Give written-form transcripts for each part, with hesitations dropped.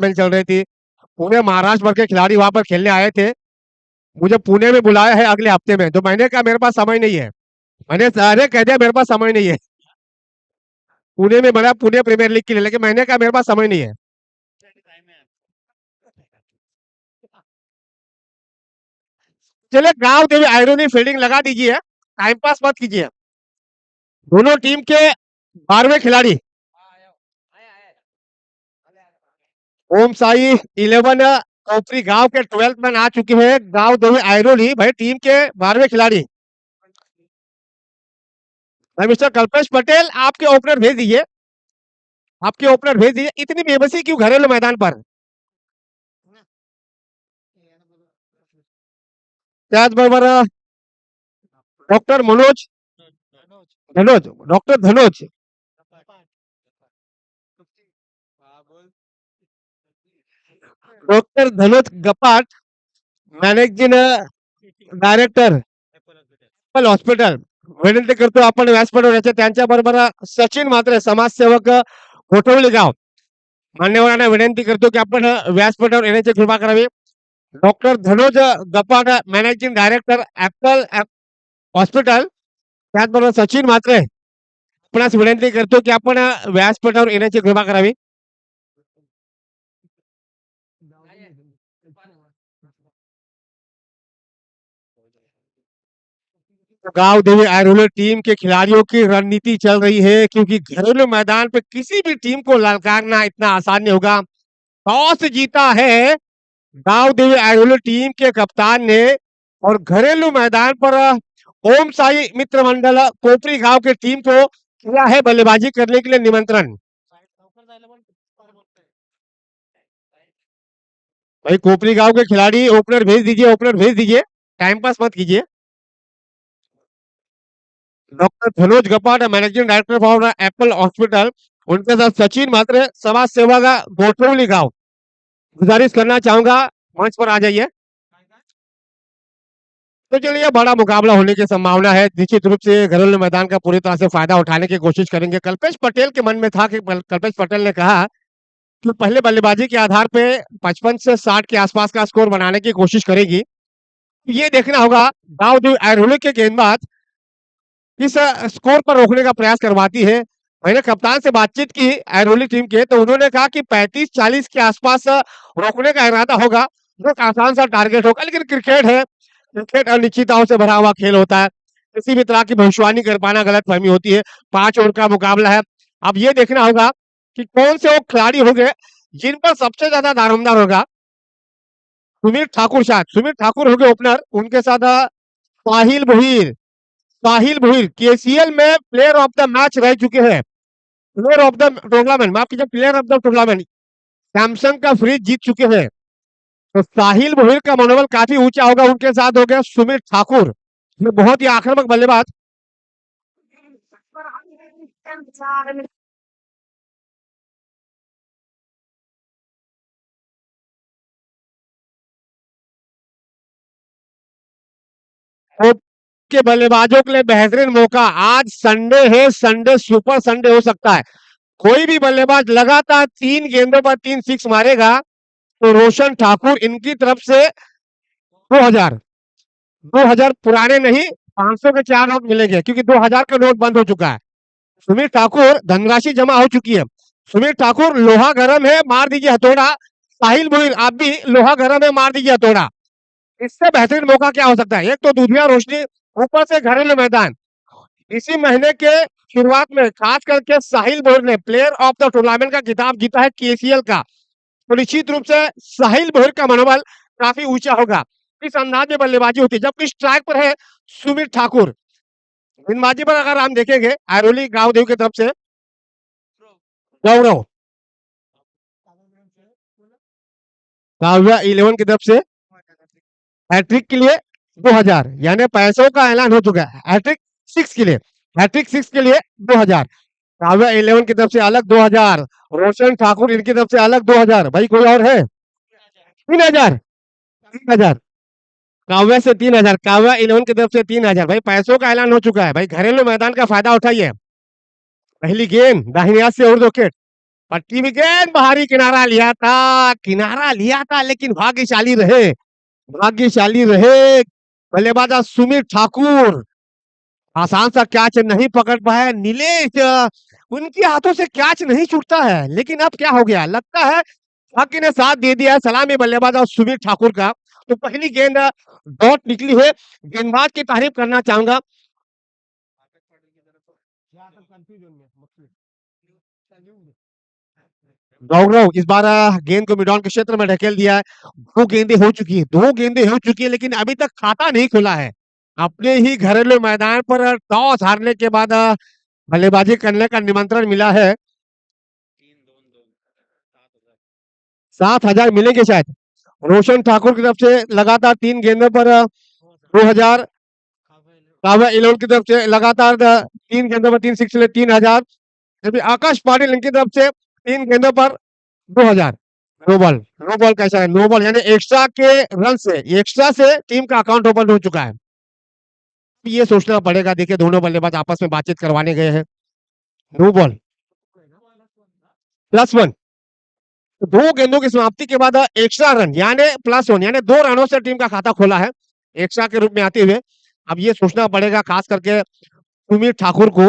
Match चल रही थी। पुणे महाराष्ट्र भर के खिलाड़ी वहां पर खेलने आए थे। मुझे पुणे में बुलाया है अगले हफ्ते में, तो मैंने कहा मेरे पास समय नहीं है। मैंने सारे कह दिया मेरे पास समय नहीं है। पुणे में बना पुणे प्रीमियर लीग के लिए, लेकिन मैंने कहा मेरे पास समय नहीं है। चलिए गांव देवी आयरनी फील्डिंग लगा दीजिए, टाइम पास मत कीजिए। दोनों टीम के 12वें खिलाड़ी ओम साई 11 कोपरी गांव के 12th मैन आ चुके हैं। गांव देवी आयरोली भाई टीम के 12वें खिलाड़ी भाई मिस्टर कल्पेश पटेल, आपके ओपनर भेज दीजिए। आपके ओपनर भेज दीजिए। इतनी बेबसी क्यों घरेलू मैदान पर? त्याचबरोबर doctor Manoj Dhanoj doctor Dhanoj doctor Dhanoj Gapat, managing director Apple hospital, विनंती करतो आपण व्यासपीठावर याच्या त्यांच्याबरोबर सचिन म्हात्रे समाजसेवक गोठवली गाव, मान्यवरांना विनंती करतो की आपण व्यासपीठावर येण्याची कृपा करावी। Doctor Dhanoj Gapat, managing director Apple hospital, त्याचबरोबर सचिन म्हात्रे आपणास विनंती करतो की आपण व्यासपीठावर येण्याची कृपा करावी। गांव देवी आयरोली टीम के खिलाड़ियों की रणनीति चल रही है, क्योंकि घरेलू मैदान पे किसी भी टीम को ललकारना इतना आसान नहीं होगा। टॉस जीता है गांव देवी आयरोली टीम के कप्तान ने, और घरेलू मैदान पर ओम साई मित्र मंडल कोपरी गांव के टीम को किया है बल्लेबाजी करने के लिए निमंत्रण। भाई कोपरी गांव के खिलाड़ी ओपनर भेज दीजिए, ओपनर भेज दीजिए, टाइम पास मत कीजिए। Doctor Dhanoj Gapat, managing director for Apple hospital, उनके साथ सचिन म्हात्रे समाज सेवा का गोठवली गांव। गुजारिश करना चाहूंगा मंच पर आ जाइए। तो चलिए बड़ा मुकाबला होने की संभावना है। निश्चित रूप से घरेलू मैदान का पूरी तरह से फायदा उठाने की कोशिश करेंगे। कल्पेश पटेल के मन में था कि कल्पेश पटेल ने कहा कि पहले बल्लेबाजी के आधार पे 55 से 60 के आसपास का स्कोर बनाने की कोशिश करेगी। ये देखना होगा गांव आयरोली के गेंदबाज किस स्कोर पर रोकने का प्रयास करवाती है। मैंने कप्तान से बातचीत की आयरोली टीम के, तो उन्होंने कहा कि 35-40 के आसपास रोकने का इरादा होगा, जो आसान सा टारगेट होगा। लेकिन क्रिकेट है, क्रिकेट अनिश्चितताओं से भरा हुआ खेल होता है, किसी भी तरह की भविष्यवाणी कर पाना गलत फहमी होती है। 5 ओवर का मुकाबला है। अब ये देखना होगा कि कौन से वो खिलाड़ी होंगे जिन पर सबसे ज्यादा दारोमदार होगा। सुमित ठाकुर, शायद सुमित ठाकुर होंगे ओपनर, उनके साथ साहिल भोईर। साहिल भोईर केसीएल में प्लेयर ऑफ द मैच रह चुके हैं, प्लेयर ऑफ द टूर्नामेंट, माफ कीजिए, player of the tournament Samsung का फ्रिज जीत चुके हैं। तो साहिल भोईर का मनोबल काफी ऊंचा होगा। उनके साथ हो गया सुमित ठाकुर, जो बहुत ही आक्रामक बल्लेबाज। के बल्लेबाजों के लिए बेहतरीन मौका। आज संडे है, संडे सुपर संडे हो सकता है। कोई भी बल्लेबाज लगातार 3 गेंदों पर 3 सिक्स मारेगा, तो रोशन ठाकुर इनकी तरफ से 2000 2000 पुराने नहीं, 500 के 4 नोट मिलेंगे, क्योंकि 2000 का नोट बंद हो चुका है। सुमित ठाकुर, धनराशि जमा हो चुकी है। सुमित ठाकुर लोहा गर्म है, मार दीजिए हथौड़ा। साहिल भोईर आप भी लोहा गर्म है, मार दीजिए हथौड़ा। इससे बेहतरीन मौका क्या हो सकता है? एक तो दूधिया रोशनी, ऊपर से घरेलू मैदान। इसी महीने के शुरुआत में खास करके साहिल भोईर ने प्लेयर ऑफ द टूर्नामेंट का खिताब जीता है केसीएल का, तो निश्चित रूप से साहिल भोईर का मनोबल काफी ऊंचा होगा। इस अंदाज में बल्लेबाजी होती है। जबकि स्ट्राइक पर है सुमित ठाकुर। गेंदबाजी पर अगर हम देखेंगे आयरोली गांवदेव की तरफ से गौरव, काव्या 11 की तरफ से हैट्रिक के लिए 2000, यानी पैसों का ऐलान हो चुका है। हैट्रिक 6 के लिए, हैट्रिक 6 के लिए 2000। काव्या 11 की तरफ से अलग 2000, रोशन ठाकुर इनकी तरफ से अलग 2000। भाई कोई और है? 3000, 3000 काव्या से 3000, काव्या 11 की तरफ से 3000। भाई पैसों का ऐलान हो चुका है। भाई घरेलू मैदान का फायदा उठाइए। पहली गेंद दाहिने हाथ से और विकेट। पट्टी में गेंद बाहरी किनारा लिया था लेकिन भाग्यशाली रहे बल्लेबाज सुमित ठाकुर। आसान सा कैच नहीं पकड़ पाए नीलेश, उनके हाथों से कैच नहीं छूटता है, लेकिन अब क्या हो गया, लगता है भाग्य ने साथ दे दिया है। सलामी बल्लेबाज और सुमित ठाकुर का। तो पहली गेंद डॉट निकली है। गेंदबाज की तारीफ करना चाहूंगा। गौरव इस बार गेंद को मिडॉन के क्षेत्र में ढकेल दिया है। दो गेंदें हो चुकी है लेकिन अभी तक खाता नहीं खुला है। अपने ही घरेलू मैदान पर टॉस हारने के बाद बल्लेबाजी करने का निमंत्रण मिला है। 7,000 मिलेंगे शायद। रोशन ठाकुर की तरफ से लगातार 3 गेंदों पर 2,000। काव्या इलोन की तरफ से लगातार 3 गेंदों पर 3 सिक्स 3,000। जबकि आकाश पाटिल इनकी तरफ से 3 गेंदों पर 2,000। नो बॉल कैसा है, नो बॉल यानी एक्स्ट्रा से टीम का अकाउंट ओपन हो चुका है। ये सोचना पड़ेगा। देखिए दोनों बल्लेबाज आपस में बातचीत करवाने गए हैं। No ball +1। दो गेंदों की समाप्ति के बाद एक्स्ट्रा रन यानी +1 यानी 2 रनों से टीम का खाता खोला है एक्स्ट्रा के रूप में आते हुए। अब ये सोचना पड़ेगा खास करके सुमित ठाकुर को।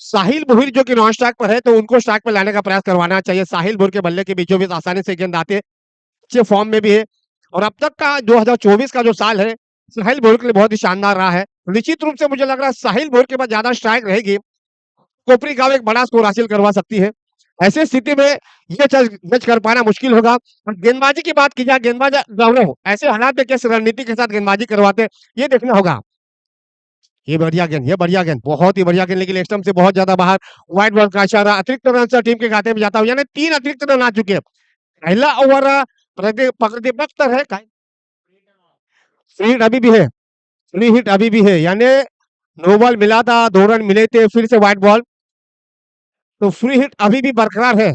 साहिल भोईर जो कि नॉन स्ट्राइक पर है तो उनको स्ट्राइक पर लाने का प्रयास करवाना चाहिए। साहिल भोईर के बल्ले के बीचों बीच आसानी से गेंद आते, अच्छे फॉर्म में भी है और अब तक का 2024 का जो साल है साहिल भोईर के लिए बहुत ही शानदार रहा है। निश्चित रूप से मुझे लग रहा है साहिल भोईर के पास ज्यादा स्ट्राइक रहेगी, कोपरी गांव एक बड़ा स्कोर हासिल करवा सकती है। ऐसे स्थिति में ये जज कर पाना मुश्किल होगा। गेंदबाजी की बात की जाए, गेंदबाज गौरव ऐसे हालात में किस रणनीति के साथ गेंदबाजी करवाते ये देखना होगा। ये बढ़िया गेंद, बहुत ही बढ़िया गेंद लेकिन लेग स्टंप से बहुत ज्यादा बाहर। व्हाइट बॉल का इशारा, अतिरिक्त रन से टीम के खाते में जाता हुआ यानी 3 अतिरिक्त रन आ चुके हैं। पहला ओवर प्रतिपक्ष है, फ्री हिट अभी भी है यानी नो बॉल मिला था, 2 रन मिले थे, फिर से व्हाइट बॉल, तो फ्री हिट अभी भी बरकरार है।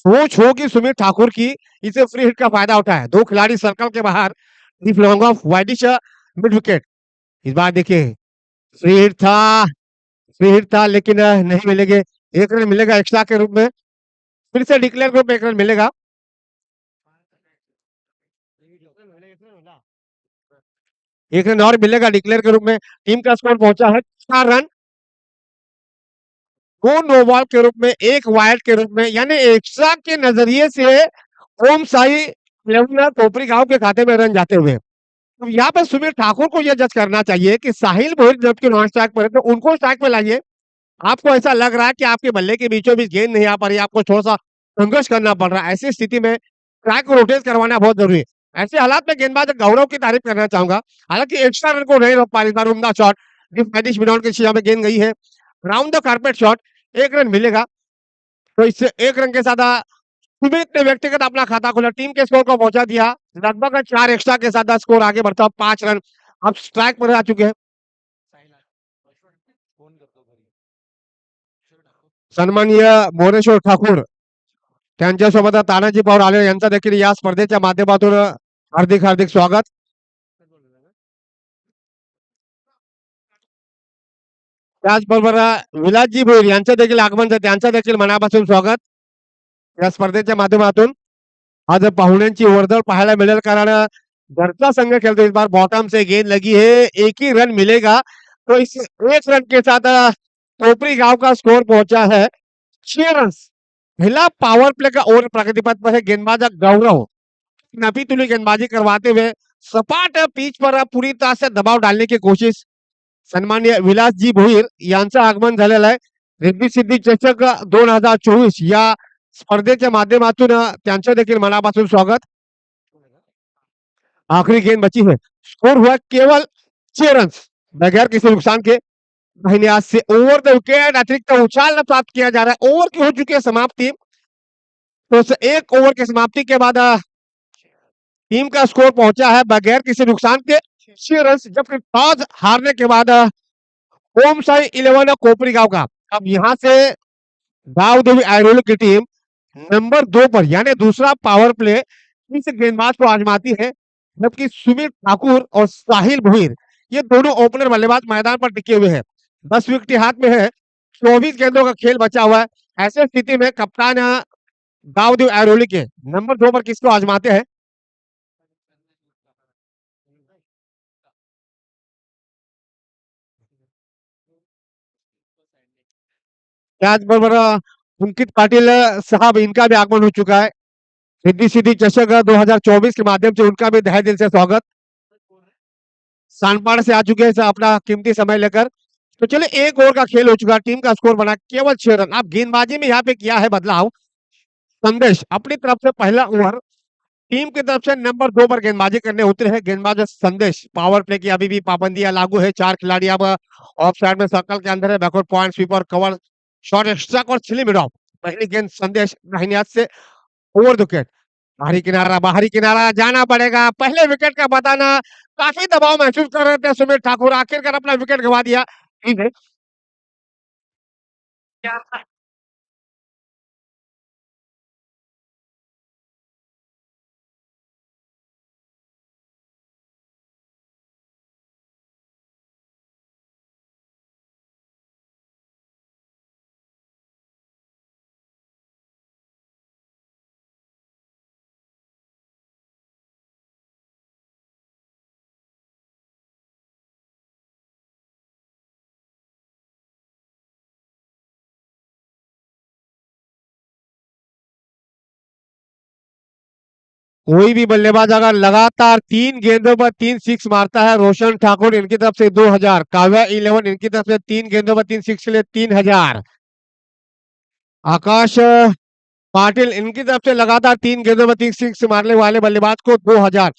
सोच होगी सुमित ठाकुर की, इसे फ्री हिट का फायदा उठाया। 2 खिलाड़ी सर्कल के बाहर, long off widish mid wicket. इस बार देखिए फ्री हिट था लेकिन नहीं मिलेंगे। 1 रन मिलेगा एक्स्ट्रा के रूप में, फिर से डिक्लेयर ग्रुप में 1 रन मिलेगा। 1 रन और मिलेगा डिक्लेयर के रूप में। टीम का स्कोर पहुंचा है 4 रन, 2 नो बॉल के रूप में, 1 वाइड के रूप में यानी एक्स्ट्रा के नजरिए से ओम साई कोपरी गांव के खाते में रन जाते हुए। तो यहाँ पे सुमित ठाकुर को यह जज करना चाहिए कि साहिल भोईर जबकि नॉन स्ट्राइक पर है तो उनको स्ट्राइक पे लाइए। आपको ऐसा लग रहा है कि आपके बल्ले के बीचों बीच गेंद नहीं आ पा रही, आपको थोड़ा सा संघर्ष करना पड़ रहा है। ऐसी स्थिति में ट्रैक को रोटेट करवाना बहुत जरूरी है। ऐसे हालात में गेंदबाज गौरव की तारीफ करना चाहूंगा। हालांकि एक्स्ट्रा रन को नहीं रोक पा रही, उम्दा शॉट की छिया में गेंद गई है, round the carpet shot, 1 run मिलेगा। तो इससे 1 रन के साथ सुमित ने व्यक्तिगत अपना खाता खोला, टीम के स्कोर को पहुंचा दिया। लगभग 4 एक्स्ट्रा के साथ स्कोर आगे बढ़ता, 5 रन अब स्ट्राइक पर आ चुके हैं। सन्माननीय मोरेश्वर ठाकूर त्यांच्यासोबत तानाजी पवार आले, यांचा देखील या स्पर्धेच्या माध्यमातून हार्दिक हार्दिक स्वागत। त्याचबरोबर विलासजी भोईर यांचं देखील आगमन, त्यांचं देखील मनापासून स्वागत या स्पर्धेच्या माध्यमातून। आज पाहुण्यांची वर्दळ पाहायला मिळेल कारण घरचा संघ खेलतो। इस बार बॉटम से गेंद लगी है, 1 ही रन मिलेगा। तो इस 1 रन के साथ कोपरी गांव का स्कोर पहुंचा है 6 रन। पहला पावर प्ले का ओवर प्रगति पथ पर है। गेंदबाज गौरव नफी तुली गेंदबाजी करवाते हुए सपाट पिच पर पूरी तरह से दबाव डालने की कोशिश। सन्माननीय विलासजी भोईर यांचं आगमन झालेलं आहे। रिद्धी सिद्धी चषक 2024 या स्पर्धेच्या माध्यमातून त्यांचं देखील मनापासून स्वागत। आखिरी गेंद बची है, स्कोर हुआ केवल 6 रन बगैर किसी नुकसान के। आज से ओवर द विकेट अतिरिक्त उछाल प्राप्त किया जा रहा है। ओवर की हो चुकी है समाप्ति, तो 1 ओवर की समाप्ति के बाद टीम का स्कोर पहुंचा है बगैर किसी नुकसान के 6 रन, जबकि टॉस हारने के बाद ओम साई 11 कोपरी गांव का। अब यहां से गांव देवी आयरोली की टीम नंबर 2 पर यानी दूसरा पावर प्ले इस गेंदबाज को आजमाती है, जबकि सुमित ठाकुर और साहिल भोईर ये दोनों ओपनर बल्लेबाज मैदान पर टिके हुए हैं। 10 विकेट हाथ में है, 24 गेंदों का खेल बचा हुआ है। ऐसे स्थिति में कप्तान दाऊद एरोली के नंबर 2 पर किसको आजमाते हैं? त्याचबरोबर अंकित पाटिल साहब इनका भी आगमन हो चुका है। रिद्धि सिद्धि चषक 2024 के माध्यम से उनका भी तहे दिल से स्वागत। सानपाड़ से आ चुके हैं अपना कीमती समय लेकर। तो चलिए एक ओवर का खेल हो चुका है, टीम का स्कोर बना केवल 6 रन। अब गेंदबाजी में यहाँ पे किया है बदलाव। संदेश अपनी तरफ से पहला ओवर टीम की तरफ से नंबर 2 पर गेंदबाजी करने उतरे हैं। गेंदबाज संदेश पावर प्ले की अभी भी पाबंदियां लागू है। 4 खिलाड़ी अब ऑफ साइड में सर्कल के अंदर है। Backward point sweeper cover shot extra और स्लिम मिड ऑफ। पहली गेंद संदेश दाहिने हाथ से ओवर द विकेट। बाहरी किनारा जाना पड़ेगा। पहले विकेट का बताना काफी दबाव महसूस कर रहे थे सुमित ठाकुर, आखिरकार अपना विकेट गंवा दिया। कोई भी बल्लेबाज अगर लगातार 3 गेंदों पर 3 सिक्स मारता है, रोशन ठाकुर इनकी तरफ से 2000, काव्या 11 इनकी तरफ से 3 गेंदों पर 3 सिक्स के लिए 3000, आकाश पाटिल इनकी तरफ से लगातार 3 गेंदों में 3 सिक्स मारने वाले बल्लेबाज को 2000।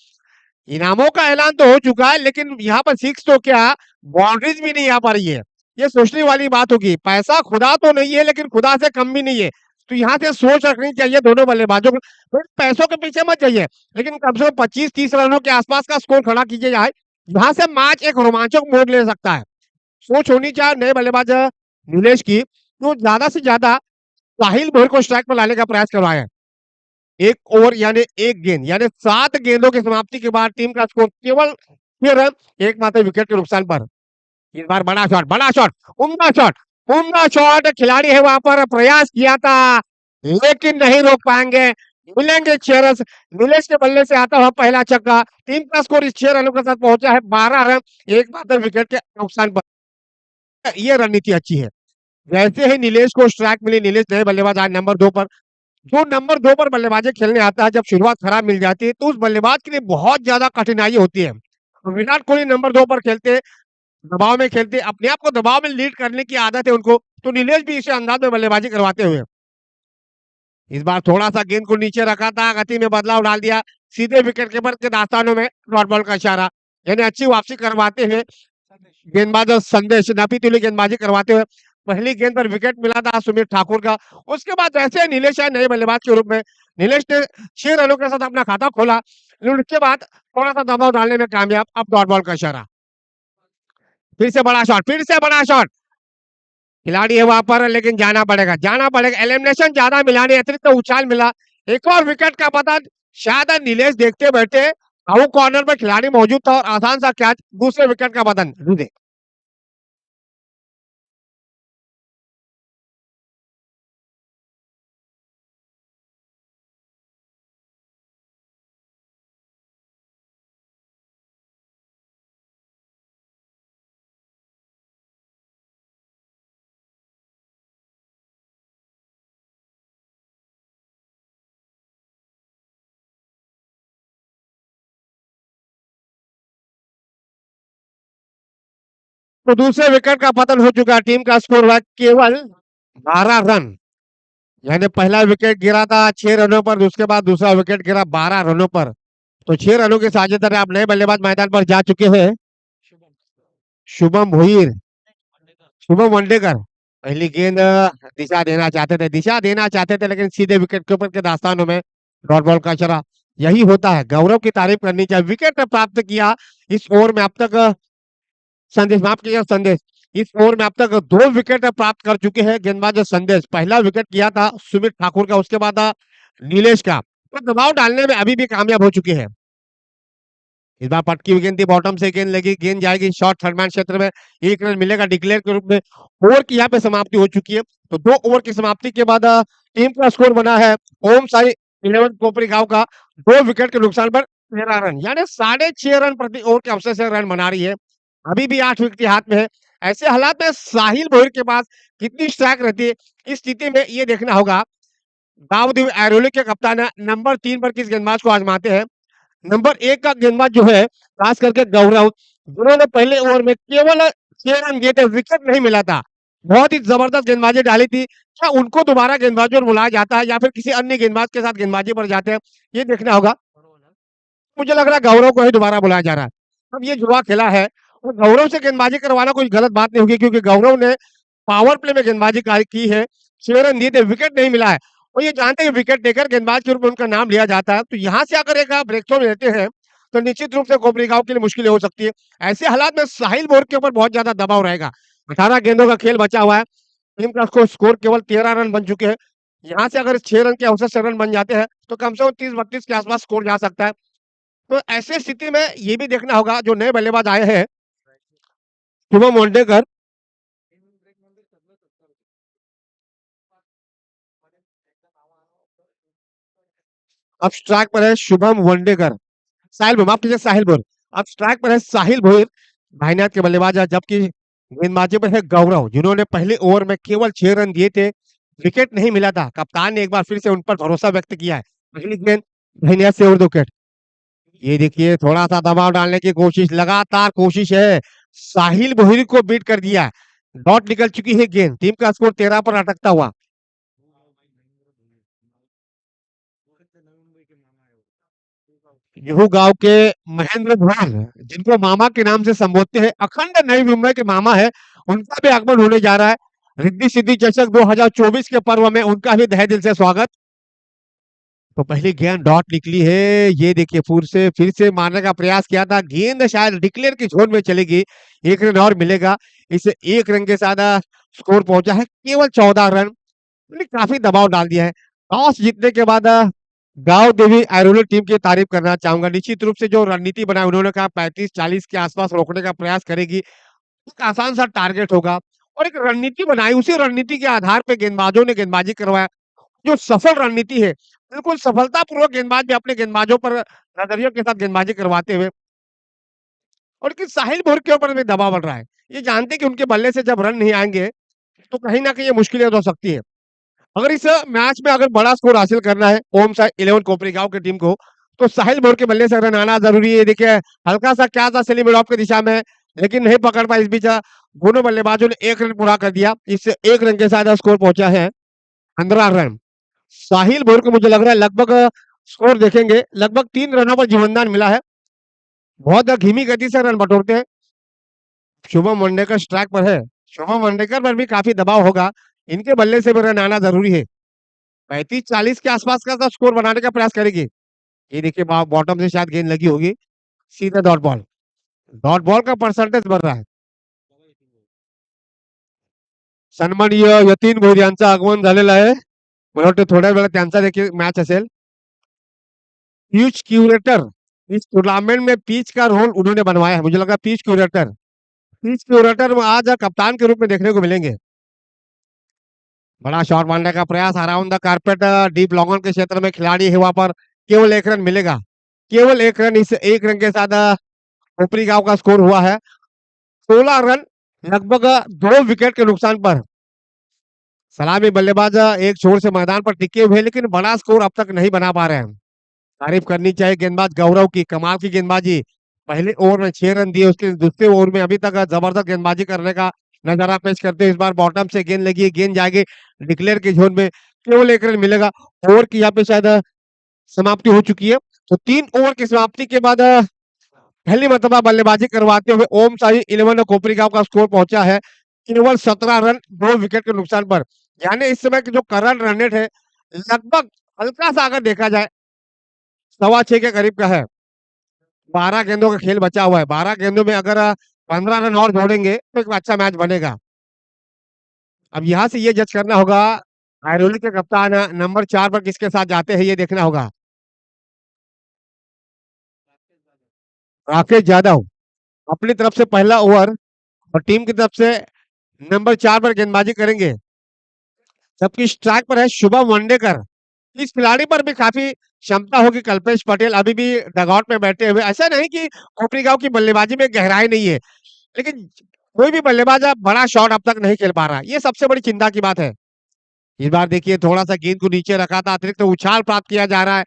इनामों का ऐलान तो हो चुका है, लेकिन यहाँ पर सिक्स तो क्या बाउंड्रीज भी नहीं आ पा रही है। ये सोचने वाली बात होगी। पैसा खुदा तो नहीं है, लेकिन खुदा से कम भी नहीं है। तो यहाँ से सोच रखनी चाहिए दोनों बल्लेबाजों को। तो पैसों के पीछे मत जाइए, लेकिन कम से कम 25-30 रनों के आसपास का स्कोर खड़ा कीजिए जाए। यहाँ से मैच एक रोमांचक मोड़ ले सकता है। सोच होनी चाहिए नए बल्लेबाज नीलेश की, तो ज्यादा से ज्यादा साहिल भोर को स्ट्राइक पर लाने का प्रयास करवाया। एक ओवर यानी एक गेंद यानी 7 गेंदों की समाप्ति के बाद टीम का स्कोर केवल 6 रन, एकमात्र विकेट के नुकसान पर। इस बार बड़ा शॉट, उम्दा शॉट खिलाड़ी है वहां पर प्रयास किया था, लेकिन नहीं रोक पाएंगे। मिलेंगे 6 रन। नीलेश के बल्ले से आता हुआ पहला छक्का। टीम का स्कोर इस 6 रनों के साथ पहुंचा है 12 रन, एकमात्र विकेट के नुकसान पर। ये रणनीति अच्छी है। जैसे ही नीलेश को स्ट्राइक मिली, नीलेश नए बल्लेबाज आज नंबर 2 पर। जो नंबर 2 पर बल्लेबाजी खेलने आता है, जब शुरुआत खराब मिल जाती है तो उस बल्लेबाज के लिए बहुत ज्यादा कठिनाई होती है। विराट कोहली नंबर 2 पर खेलते, दबाव में खेलते, अपने आप को दबाव में लीड करने की आदत है उनको। तो नीलेश भी इसी अंदाज में बल्लेबाजी करवाते हुए इस बार थोड़ा सा गेंद को नीचे रखा था, गति में बदलाव डाल दिया। सीधे विकेट कीपर के दास्तानों में डॉट बॉल का इशारा, यानी अच्छी वापसी करवाते हुए गेंदबाज संदेश नापी तुली गेंदबाजी करवाते हुए पहली गेंद पर विकेट मिला था सुमित ठाकुर का। उसके बाद जैसे नीलेश आए नए बल्लेबाज के रूप में, नीलेश ने 6 रनों के साथ अपना खाता खोला, लेकिन उसके बाद थोड़ा सा दबाव डालने में कामयाब। अब डॉट बॉल का इशारा, फिर से बड़ा शॉट। खिलाड़ी है वहां पर, लेकिन जाना पड़ेगा। एलिमिनेशन ज्यादा मिला नहीं, अतिरिक्त तो उछाल मिला। एक और विकेट का पता शायद नीलेश देखते बैठे, आउट कॉर्नर में खिलाड़ी मौजूद था और आसान सा कैच, दूसरे विकेट का बदन। तो दूसरे विकेट का पतन हो चुका है। टीम का स्कोर हुआ केवल 12 रन, यानी पहला विकेट गिरा था 6 रनों पर, उसके बाद दूसरा विकेट गिरा 12 रनों पर। तो 6 रनों के साझेदार आप नए बल्लेबाज मैदान पर जा चुके हैं। शुभम भोईर, शुभम वंडेकर पहली गेंद दिशा देना चाहते थे, लेकिन सीधे विकेट के ऊपर के दास्तानों में डॉट बॉल का इशारा। यही होता है, गौरव की तारीफ करनी चाहिए। विकेट प्राप्त किया इस ओवर में अब तक संदेश, माफ किया संदेश, इस ओवर में अब तक 2 विकेट प्राप्त कर चुके हैं गेंदबाज संदेश। पहला विकेट किया था सुमित ठाकुर का, उसके बाद नीलेश का। तो दबाव डालने में अभी भी कामयाब हो चुके हैं। इस बार पटकी हुई गेंद थी, बॉटम से गेंद लगी, गेंद जाएगी शॉर्ट थर्ड मैन क्षेत्र में, 1 रन मिलेगा डिक्लेयर के रूप में। ओवर की यहाँ पे समाप्ति हो चुकी है। तो 2 ओवर की समाप्ति के बाद टीम का स्कोर बना है ओम साई 11 कोपरीगांव का 2 विकेट के नुकसान पर 13 रन, यानी 6.5 रन प्रति ओवर के अवसर से रन बना रही है। अभी भी 8 विकेट हाथ में है। ऐसे हालात में साहिल भोईर के पास कितनी स्ट्राइक रहती है, इस स्थिति में ये देखना होगा। दाऊद एरोली के कप्तान नंबर 3 पर किस गेंदबाज को आजमाते हैं। नंबर 1 का गेंदबाज जो है, खास करके गौरव, जिन्होंने पहले ओवर में केवल 6 रन दिए थे, विकेट नहीं मिला था। बहुत ही जबरदस्त गेंदबाजी डाली थी। क्या उनको दोबारा गेंदबाजी पर बुलाया जाता है या फिर किसी अन्य गेंदबाज के साथ गेंदबाजी पर जाते हैं, ये देखना होगा। मुझे लग रहा है गौरव को ही दोबारा बुलाया जा रहा है। अब ये जुआ खेला है और गौरव से गेंदबाजी करवाना कोई गलत बात नहीं होगी, क्योंकि गौरव ने पावर प्ले में गेंदबाजी की है। 6 रन दिए थे, विकेट नहीं मिला है और ये जानते हैं विकेट टेकर गेंदबाज के रूप में उनका नाम लिया जाता है। तो यहाँ से अगर एक ब्रेक थ्रो लेते हैं तो निश्चित रूप से कोपरीगांव के लिए मुश्किलें हो सकती है। ऐसे हालात में साहिल बोर के ऊपर बहुत ज्यादा दबाव रहेगा। 18 गेंदों का खेल बचा हुआ है। टीम का स्कोर केवल 13 रन बन चुके हैं। यहाँ से अगर 6 रन के अवसर से रन बन जाते हैं तो कम से कम 30-32 के आसपास स्कोर जा सकता है। तो ऐसे स्थिति में ये भी देखना होगा, जो नए बल्लेबाज आए हैं शुभम वंडेकर, अब स्ट्राइक पर है शुभम वंडेकर, साहिल भोईर, माफ कीजिए साहिल भोईर, अब स्ट्राइक पर है साहिल भोईर, भाईनाथ के बल्लेबाज है, जबकि गेंदबाजी पर है गौरव, जिन्होंने पहले ओवर में केवल 6 रन दिए थे, विकेट नहीं मिला था। कप्तान ने एक बार फिर से उन पर भरोसा व्यक्त किया है। पहली गेंद भाईनाथ से और 2 विकेट। ये देखिए थोड़ा सा दबाव डालने की कोशिश, लगातार कोशिश है, साहिल भोईर को बीट कर दिया। डॉट निकल चुकी है गेंद, टीम का स्कोर 13 पर अटकता हुआ। जुहू गांव के महेंद्र धोल, जिनको मामा के नाम से संबोधते हैं, अखंड नई मुंबई के मामा है, उनका भी आगमन होने जा रहा है। रिद्धि सिद्धि चषक 2024 के पर्व में उनका भी तहे दिल से स्वागत। तो पहली गेंद डॉट निकली है, ये देखिए फिर से मारने का प्रयास किया था, गेंद शायद डिक्लेयर की जोन में चलेगी, 1 रन और मिलेगा। इसे 1 रन के साथ स्कोर पहुंचा है केवल 14 रन। काफी दबाव डाल दिया है। टॉस जीतने के बाद गांव देवी आयरोली टीम की तारीफ करना चाहूंगा। निश्चित रूप से जो रणनीति बनाई, उन्होंने कहा 35-40 के आसपास रोकने का प्रयास करेगी। एक आसान सा टारगेट होगा और एक रणनीति बनाई, उसी रणनीति के आधार पे गेंदबाजों ने गेंदबाजी करवाया। जो सफल रणनीति है, बिल्कुल सफलतापूर्वक गेंदबाज भी अपने गेंदबाजों पर नजरियों के साथ गेंदबाजी करवाते हुए, और कि साहिल भोर के ऊपर भी दबाव बढ़ रहा है। ये जानते कि उनके बल्ले से जब रन नहीं आएंगे तो कहीं ना कहीं ये मुश्किलें हो सकती है। अगर इस मैच में अगर बड़ा स्कोर हासिल करना है ओम साई 11 कोपरीगांव की टीम को, तो साहिल भोर के बल्ले से रन आना जरूरी है। देखिए हल्का सा क्या था सेली मिडॉफ की दिशा में, लेकिन नहीं पकड़ पाए। इस बीच दोनों बल्लेबाजों ने 1 रन पूरा कर दिया। इससे 1 रन के साथ स्कोर पहुंचा है 15 रन। साहिल भोर को मुझे लग रहा है लगभग स्कोर देखेंगे, लगभग 3 रनों पर जीवनदान मिला है। बहुत धीमी गति से रन बटोरते हैं। शुभम वंडेकर स्ट्राइक पर है। शुभम वंडेकर पर भी काफी दबाव होगा, इनके बल्ले से भी रन आना जरूरी है। 35-40 के आसपास का स्कोर बनाने का प्रयास करेगी। ये देखिए बॉटम से शायद गेंद लगी होगी, सीधा डॉट बॉल। डॉट बॉल का परसेंटेज बढ़ रहा है। सन्माननीय यतीन भोईर यांचं आगमन झालेलं आहे। मला वाटतं थोड्या वेळात त्यांचा देखील मैच असेल। पिच क्यूरेटर, इस टूर्नामेंट में पिच का रोल उन्होंने बनवाया है। मुझे लगा पिच क्यूरेटर, पिच क्यूरेटर आज कप्तान के रूप में देखने को मिलेंगे। बड़ा शॉट मारने का प्रयास, around the carpet, deep long on के क्षेत्र में खिलाड़ी है, वहां पर केवल 1 रन मिलेगा। केवल 1 रन, इस 1 रन के साथ खोपरी गांव का स्कोर हुआ है 16 रन, लगभग 2 विकेट के नुकसान पर। सलामी बल्लेबाज एक छोर से मैदान पर टिके हुए, लेकिन बड़ा स्कोर अब तक नहीं बना पा रहे हैं। तारीफ करनी चाहिए गेंदबाज गौरव की, कमाल की गेंदबाजी। पहले ओवर में 6 रन दिए, उसके दूसरे ओवर में अभी तक जबरदस्त गेंदबाजी करने का नजारा पेश करते हैं। इस बार बॉटम से गेंद लगी है, गेंद जाएगी डिक्लेयर के जोन में, केवल 1 रन मिलेगा। ओवर की यहाँ पे शायद समाप्ति हो चुकी है। तो 3 ओवर की समाप्ति के बाद पहली मरतबा बल्लेबाजी करवाते हुए ओम साई 11 कोपरीगांव का स्कोर पहुंचा है केवल 17 रन, 2 विकेट के नुकसान पर। यानी इस समय की जो करंट रन रेट है, लगभग हल्का सा अगर देखा जाए 6.25 के करीब का है। 12 गेंदों का खेल बचा हुआ है। 12 गेंदों में अगर 15 रन और जोड़ेंगे तो एक अच्छा मैच बनेगा। अब यहाँ से ये जज करना होगा, आयरोली के कप्तान नंबर 4 पर किसके साथ जाते हैं, ये देखना होगा। राकेश यादव अपनी तरफ से पहला ओवर और टीम की तरफ से नंबर 4 पर गेंदबाजी करेंगे। जबकि स्ट्राइक पर है शुभम वंडेकर। इस खिलाड़ी पर भी काफी क्षमता होगी। कल्पेश पटेल अभी भी डगआउट में बैठे हुए। ऐसा नहीं कि कोपरी गांव की बल्लेबाजी में गहराई नहीं है, लेकिन कोई भी बल्लेबाज अब बड़ा शॉट अब तक नहीं खेल पा रहा। ये सबसे बड़ी चिंता की बात है। इस बार देखिए थोड़ा सा गेंद को नीचे रखा था, अतिरिक्त उछाल प्राप्त किया जा रहा है।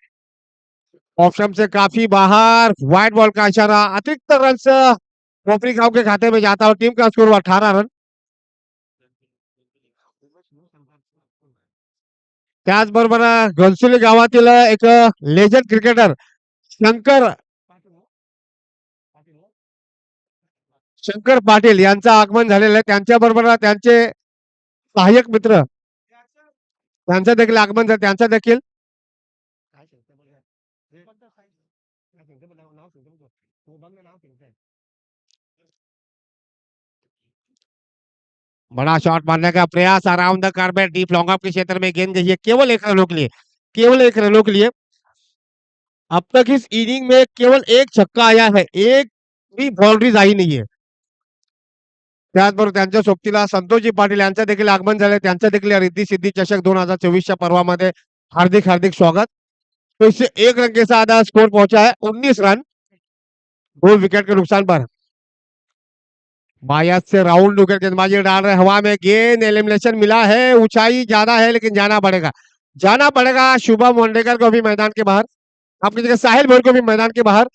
ऑप्शन से काफी बाहर, व्हाइट बॉल का इशारा, अतिरिक्त रन से कोपरी गांव के खाते में जाता और टीम का स्कोर 18 रन। त्याचबरोबर घनसोली गावातील एक लेजंड क्रिकेटर शंकर शंकर पाटील यांचं आगमन झालेलं आहे. त्यांच्याबरोबर त्यांचे सहाय्यक मित्र त्यांचं देखील आगमन झालं. त्यांचं देखील बड़ा शॉट मारने का प्रयास around the carpet deep long off के क्षेत्र में गेंद गई है केवल 1 रनों के लिए, केवल 1 रनों के लिए। अब तक इस इनिंग में केवल 1 छक्का आया है, एक भी बाउंड्रीज आई नाही आहे. त्याचबरोबर त्यांच्या सोबतीला संतोषजी पाटील यांचं देखील आगमन झालंय. त्यांचं देखील रिद्धी सिद्धी चषक 2024च्या पर्वामध्ये हार्दिक हार्दिक स्वागत. तो इससे 1 रन के साथ स्कोर पहुंचा है 19 रन 2 विकेट के नुकसान पर. बायस से राउंड विकेट गेंदबाजी डाल रहे हवा में, गेंद एलिमिनेशन मिला है, ऊंचाई ज्यादा है लेकिन जाना पड़ेगा शुभम वंडेकर को भी मैदान के बाहर, आपकी जगह साहिल भोर को भी मैदान के बाहर.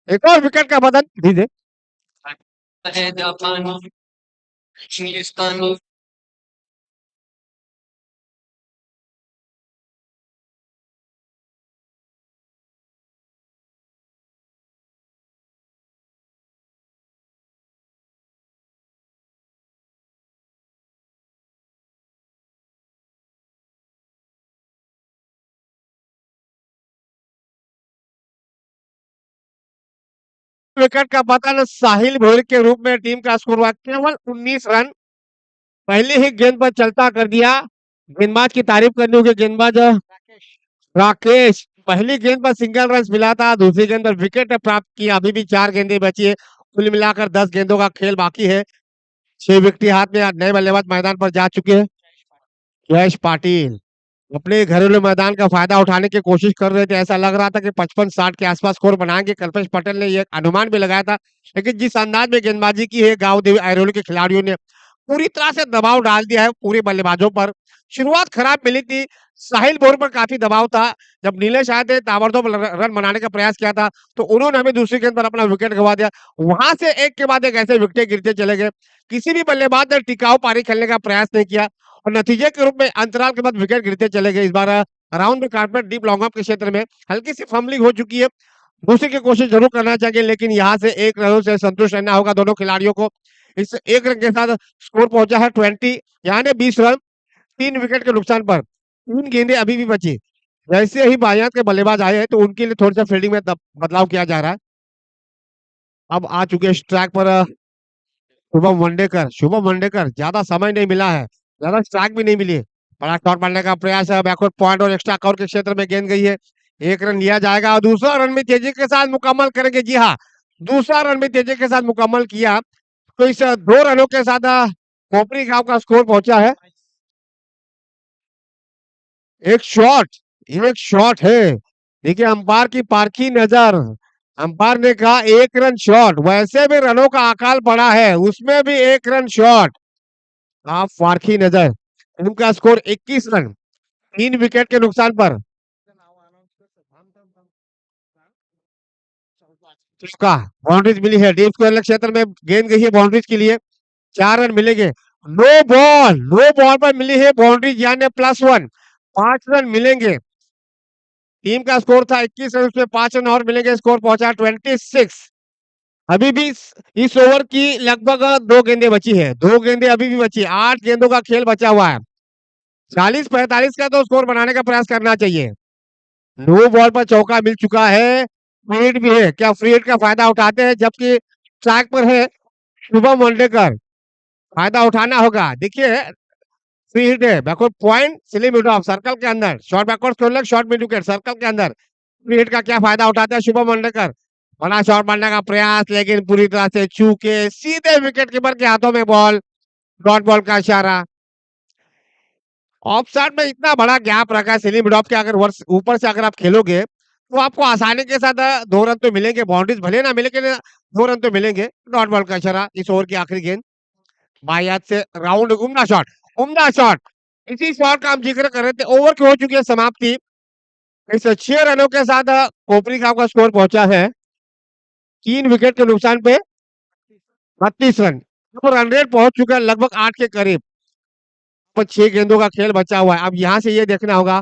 एक और विकेट का बदन दीजिए. है जापानी हिंदुस्तानी विकेट का पतन साहिल भोर के रूप में टीम का स्कोर हुआ केवल 19 रन. पहले ही गेंद पर चलता कर दिया. गेंदबाज की तारीफ करनी होगी. गेंदबाज राकेश पहली गेंद पर सिंगल रन मिला था, दूसरी गेंद पर विकेट प्राप्त किया. अभी भी 4 गेंदें बची है. कुल मिलाकर 10 गेंदों का खेल बाकी है. 6 विकेट हाथ में नए बल्लेबाज मैदान पर जा चुके हैं. जयेश पाटिल अपने घरेलू मैदान का फायदा उठाने की कोशिश कर रहे थे. ऐसा लग रहा था कि 55-60 के आसपास स्कोर बनाएंगे. कल्पेश पटेल ने ये अनुमान भी लगाया था, लेकिन जिस अंदाज में गेंदबाजी की है गांव देवी आयरोली के खिलाड़ियों ने पूरी तरह से दबाव डाल दिया है पूरे बल्लेबाजों पर. शुरुआत खराब मिली थी. साहिल बोर पर काफी दबाव था. जब नीलेश आए थे ताबड़तोड़ रन बनाने का प्रयास किया था, तो उन्होंने हमें दूसरी गेंद पर अपना विकेट गंवा दिया. वहां से एक के बाद एक ऐसे विकेट गिरते चले गए. किसी भी बल्लेबाज ने टिकाऊ पारी खेलने का प्रयास नहीं किया और नतीजे के रूप में अंतराल के बाद विकेट गिरते चले गए. इस बार around the carpet deep long off के क्षेत्र में हल्की सी फंबलिंग हो चुकी है. दूसरे की कोशिश जरूर करना चाहिए, लेकिन यहाँ से 1 रनों से संतुष्ट रहना होगा दोनों खिलाड़ियों को. इस 1 रन के साथ स्कोर पहुंचा है 20, यानी 20 रन 3 विकेट के नुकसान पर. 3 गेंदें अभी भी बची. जैसे ही बायात के बल्लेबाज आए हैं तो उनके लिए थोड़ा सा फील्डिंग में बदलाव किया जा रहा है. अब आ चुके स्ट्राइक पर शुभम वंडेकर ज्यादा समय नहीं मिला है, ज्यादा स्ट्राइक भी नहीं मिली है. बड़ा शॉट मारने का प्रयास है. बैकवर्ड पॉइंट और एक्स्ट्रा कवर के क्षेत्र में गेंद गई है. 1 रन लिया जाएगा और दूसरा रन भी तेजी के साथ मुकम्मल करेंगे. जी हाँ, दूसरा रन भी तेजी के साथ मुकम्मल किया. तो इस 2 रनों के साथ कोपरी गांव का स्कोर पहुंचा है. एक शॉट है. देखिए अंपायर की पारखी नजर. अंपायर ने कहा 1 रन शॉट. वैसे भी रनों का अकाल पड़ा है, उसमें भी 1 रन शॉट. आप पारखी नजर. उनका स्कोर 21 रन 3 विकेट के नुकसान पर. चौका बाउंड्रीज मिली है. डीप स्क्वायर क्षेत्र में गेंद गई है बाउंड्रीज के लिए. 4 रन मिलेंगे. नो बॉल पर मिली है बाउंड्रीज, यानी +1. 5 रन मिलेंगे. टीम का स्कोर था 21 रन, उसमें 5 रन और मिलेंगे. स्कोर पहुंचा 26. अभी भी इस ओवर की लगभग 2 गेंदें बची है. 2 गेंदें अभी भी बची है. 8 गेंदों का खेल बचा हुआ है. 40-45 का तो स्कोर बनाने का प्रयास करना चाहिए. नो बॉल पर चौका मिल चुका है. फ्री हिट भी है. क्या फ्री हिट का फायदा उठाते हैं? जबकि ट्रैक पर है शुभम वंडेकर. फायदा उठाना होगा. देखिए फ्री हिट है. Backward point slim mid of circle के अंदर. Short backward score short mid wicket circle के अंदर. फ्री हिट का क्या फायदा उठाते हैं शुभम वंडेकर? बड़ा शॉट मारने का प्रयास, लेकिन पूरी तरह से चूके सीधे विकेट कीपर के हाथों में बॉल. डॉट बॉल का इशारा. ऑफ साइड में इतना बड़ा गैप रखा है सलीम मिडॉफ के, अगर वर्ष ऊपर से अगर आप खेलोगे तो आपको आसानी के साथ 2 रन तो मिलेंगे, बाउंड्रीज भले ना मिले लेकिन 2 रन तो मिलेंगे। डॉट बॉल का इशारा, इस ओवर की आखिरी गेंद। बाएं हाथ से राउंड, उम्दा शॉट, उम्दा शॉट। इसी शॉट का हम जिक्र कर रहे थे। ओवर की हो चुकी है समाप्ति। इस 6 रनों के साथ कोपरी गांव का स्कोर पहुंचा है 3 विकेट के नुकसान पे 32 रन। तो रन रेट पहुंच चुका है लगभग 8 के करीब। पर 6 गेंदों का खेल बचा हुआ है। अब यहाँ से ये देखना होगा।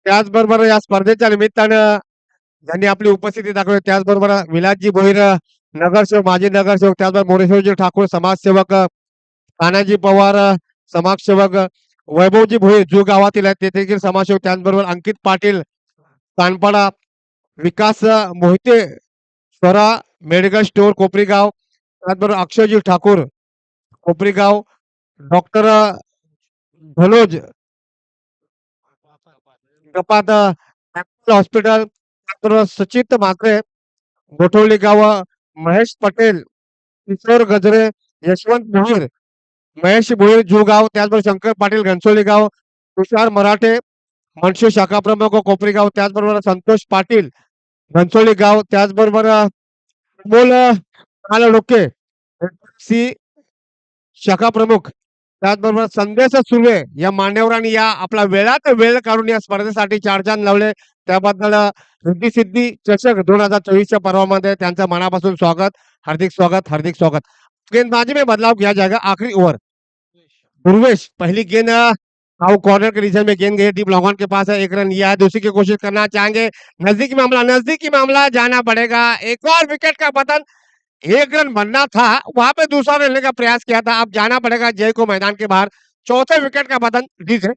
त्याचबरोबर या स्पर्धेच्या निमित्तानं ज्यांनी आपली उपस्थिती दाखवली, त्याचबरोबर विलासजी भोईर, नगरसेवक, माजी नगरसेवक, त्याचबरोबर मोरेश्वरजी ठाकूर, समाजसेवक, तानाजी पवार, समाजसेवक, वैभवजी भोईर जो गावातील आहेत ते देखील समाजसेवक, त्याचबरोबर अंकित पाटील, कानपाडा, विकास मोहिते, स्वरा मेडिकल स्टोर कोपरीगाव, त्याचबरोबर अक्षयजी ठाकूर कोपरीगाव, डॉक्टर धनोज कपात, हॉस्पिटल, त्याचबरोबर सचित म्हात्रे, गोठवली गाव, महेश पटेल, किशोर गजरे, यशवंत भोईर, महेश भोईर जुगाव, त्याचबरोबर शंकर पाटील घनसोली गाव, तुषार मराठे, मनसे शाखा प्रमुख कोपरी गाव, त्याचबरोबर संतोष पाटील घनसोली गाव, त्याचबरोबर अमोल कालडोके सी शाखा प्रमुख, त्याचबरोबर संदेश सुर्वे या मान्यवरांनी या आपला वेळात वेळ काढून या स्पर्धेसाठी 4 चांद लावले, त्याबद्दल रिद्धी सिद्धी चषक 2024च्या पर्वामध्ये त्यांचं मनापासून स्वागत, हार्दिक स्वागत, हार्दिक स्वागत। गेंदबाजी में बदलाव किया जाएगा। आखिरी ओवर दुर्वेश, पहली गेंद आउट कॉर्नर के रीजन में गेंद गई, डीप लॉन्ग ऑन के पास है, 1 रन लिया है, दूसरी की कोशिश करना चाहेंगे, नजदीकी मामला जाना पड़ेगा, एक और विकेट का पतन। 1 रन बनना था, वहां पे दूसरा रन लेने का प्रयास किया था, अब जाना पड़ेगा जय को मैदान के बाहर। चौथे विकेट का पतन जीत है।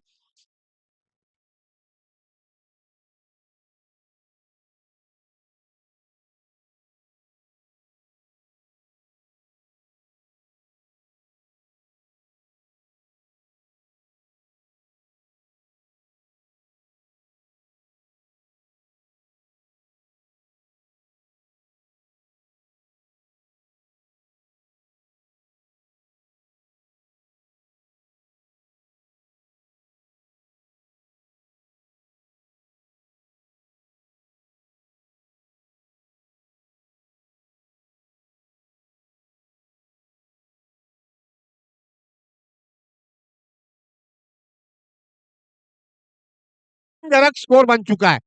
जनक स्कोर बन चुका है,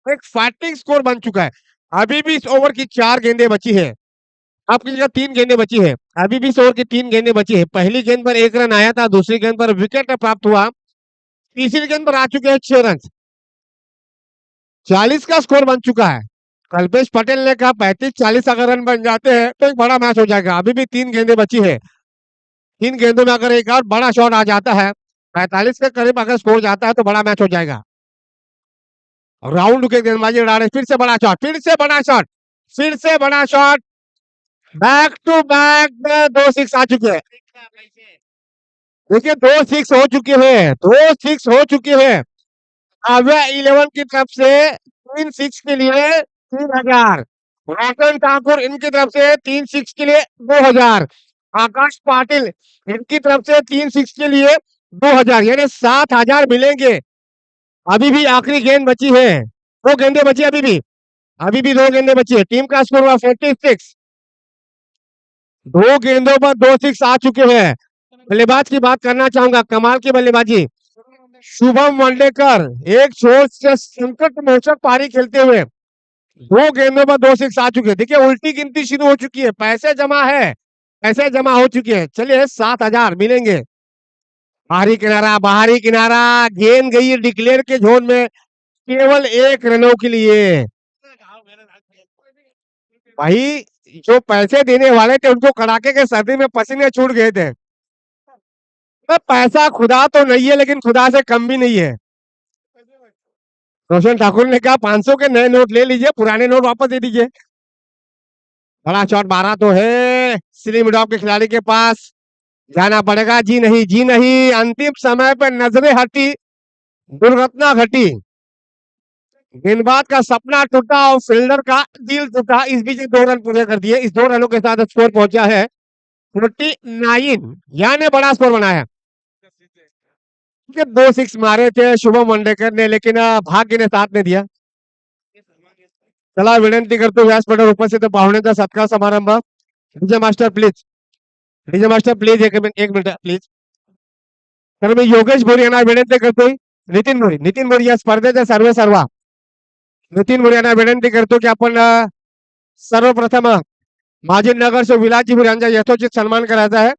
एक फाइटिंग स्कोर बन चुका है। अभी भी इस ओवर की 4 गेंदें बची है, आपकी जगह 3 गेंदें बची है, अभी भी इस ओवर की 3 गेंदें बची है। पहली गेंद पर 1 रन आया था, दूसरी गेंद पर विकेट प्राप्त हुआ, तीसरी गेंद पर आ चुके हैं 6 रन। 40 का स्कोर बन चुका है। कल्पेश पटेल ने कहा 35-40 अगर रन बन जाते हैं तो एक बड़ा मैच हो जाएगा। अभी भी 3 गेंदें बची है, 3 गेंदों में अगर एक और बड़ा शॉट आ जाता है, 45 के करीब अगर स्कोर जाता है तो बड़ा मैच हो जाएगा। राउंड के गेंदबाजी उड़ा रहे, फिर से बड़ा शॉट, फिर से बड़ा शॉट, फिर से बड़ा shot, back to back 2 six आ चुके हैं। देखिए 2 सिक्स हो चुके हैं, 2 सिक्स हो चुके हैं। काव्या 11 की तरफ से 3 सिक्स के लिए 3000, रतन ठाकुर इनकी तरफ से 3 सिक्स के लिए 2000, आकाश पाटिल इनकी तरफ से 3 सिक्स के लिए 2000, यानी 7000 मिलेंगे। अभी भी आखिरी गेंद बची है, 2 गेंदें बची अभी भी 2 गेंदें बची है। टीम का स्कोर हुआ 46, 2 गेंदों पर 2 सिक्स आ चुके हैं। बल्लेबाज की बात करना चाहूंगा, कमाल की बल्लेबाजी शुभम वंडेकर, एक छोर से संकट मोचक पारी खेलते हुए 2 गेंदों पर 2 सिक्स आ चुके हैं। देखिए उल्टी गिनती शुरू हो चुकी है, पैसे जमा है, पैसे जमा हो चुके हैं। चलिए 7000 मिलेंगे। बाहरी किनारा, गेंद गई डिक्लेयर के जोन में केवल 1 रनों के लिए। भाई जो पैसे देने वाले थे उनको कड़ाके के सर्दी में पसीने छूट गए थे। तो पैसा खुदा तो नहीं है लेकिन खुदा से कम भी नहीं है। रोशन ठाकुर ने कहा 500 के नए नोट ले लीजिए, पुराने नोट वापस दे दीजिए। बड़ा शॉट मारा तो है स्लिम डॉग के खिलाड़ी के पास, जाना पड़ेगा, जी नहीं, जी नहीं, अंतिम समय पे नजरें हटी, दुर्घटना घटी, गेंदबाज का सपना टूटा और फील्डर का दिल टूटा, इस बीच 2 रन पूरे कर दिए, इस 2 रनों के साथ स्कोर पहुंचा है 49, यानी बड़ा स्कोर बना है। 2 6 मारे थे शुभम वंडेकर ने, लेकिन भाग्य ने साथ नहीं दिया। चला विनंती करतो व्यासपीठावर उपस्थित पाहुण्यांचा सत्कार समारंभ. DJ master please, DJ master please, एक मिनिट प्लीज. तर मी योगेश भोरी यांना विनंती करतोय, नितीन भोरी या स्पर्धेचे सर्वा नितीन भोरी यांना विनंती करतो की आपण सर्वप्रथम माजी नगरसेवक विलासजी भोरी यांचा यथोचित सन्मान करायचा आहे.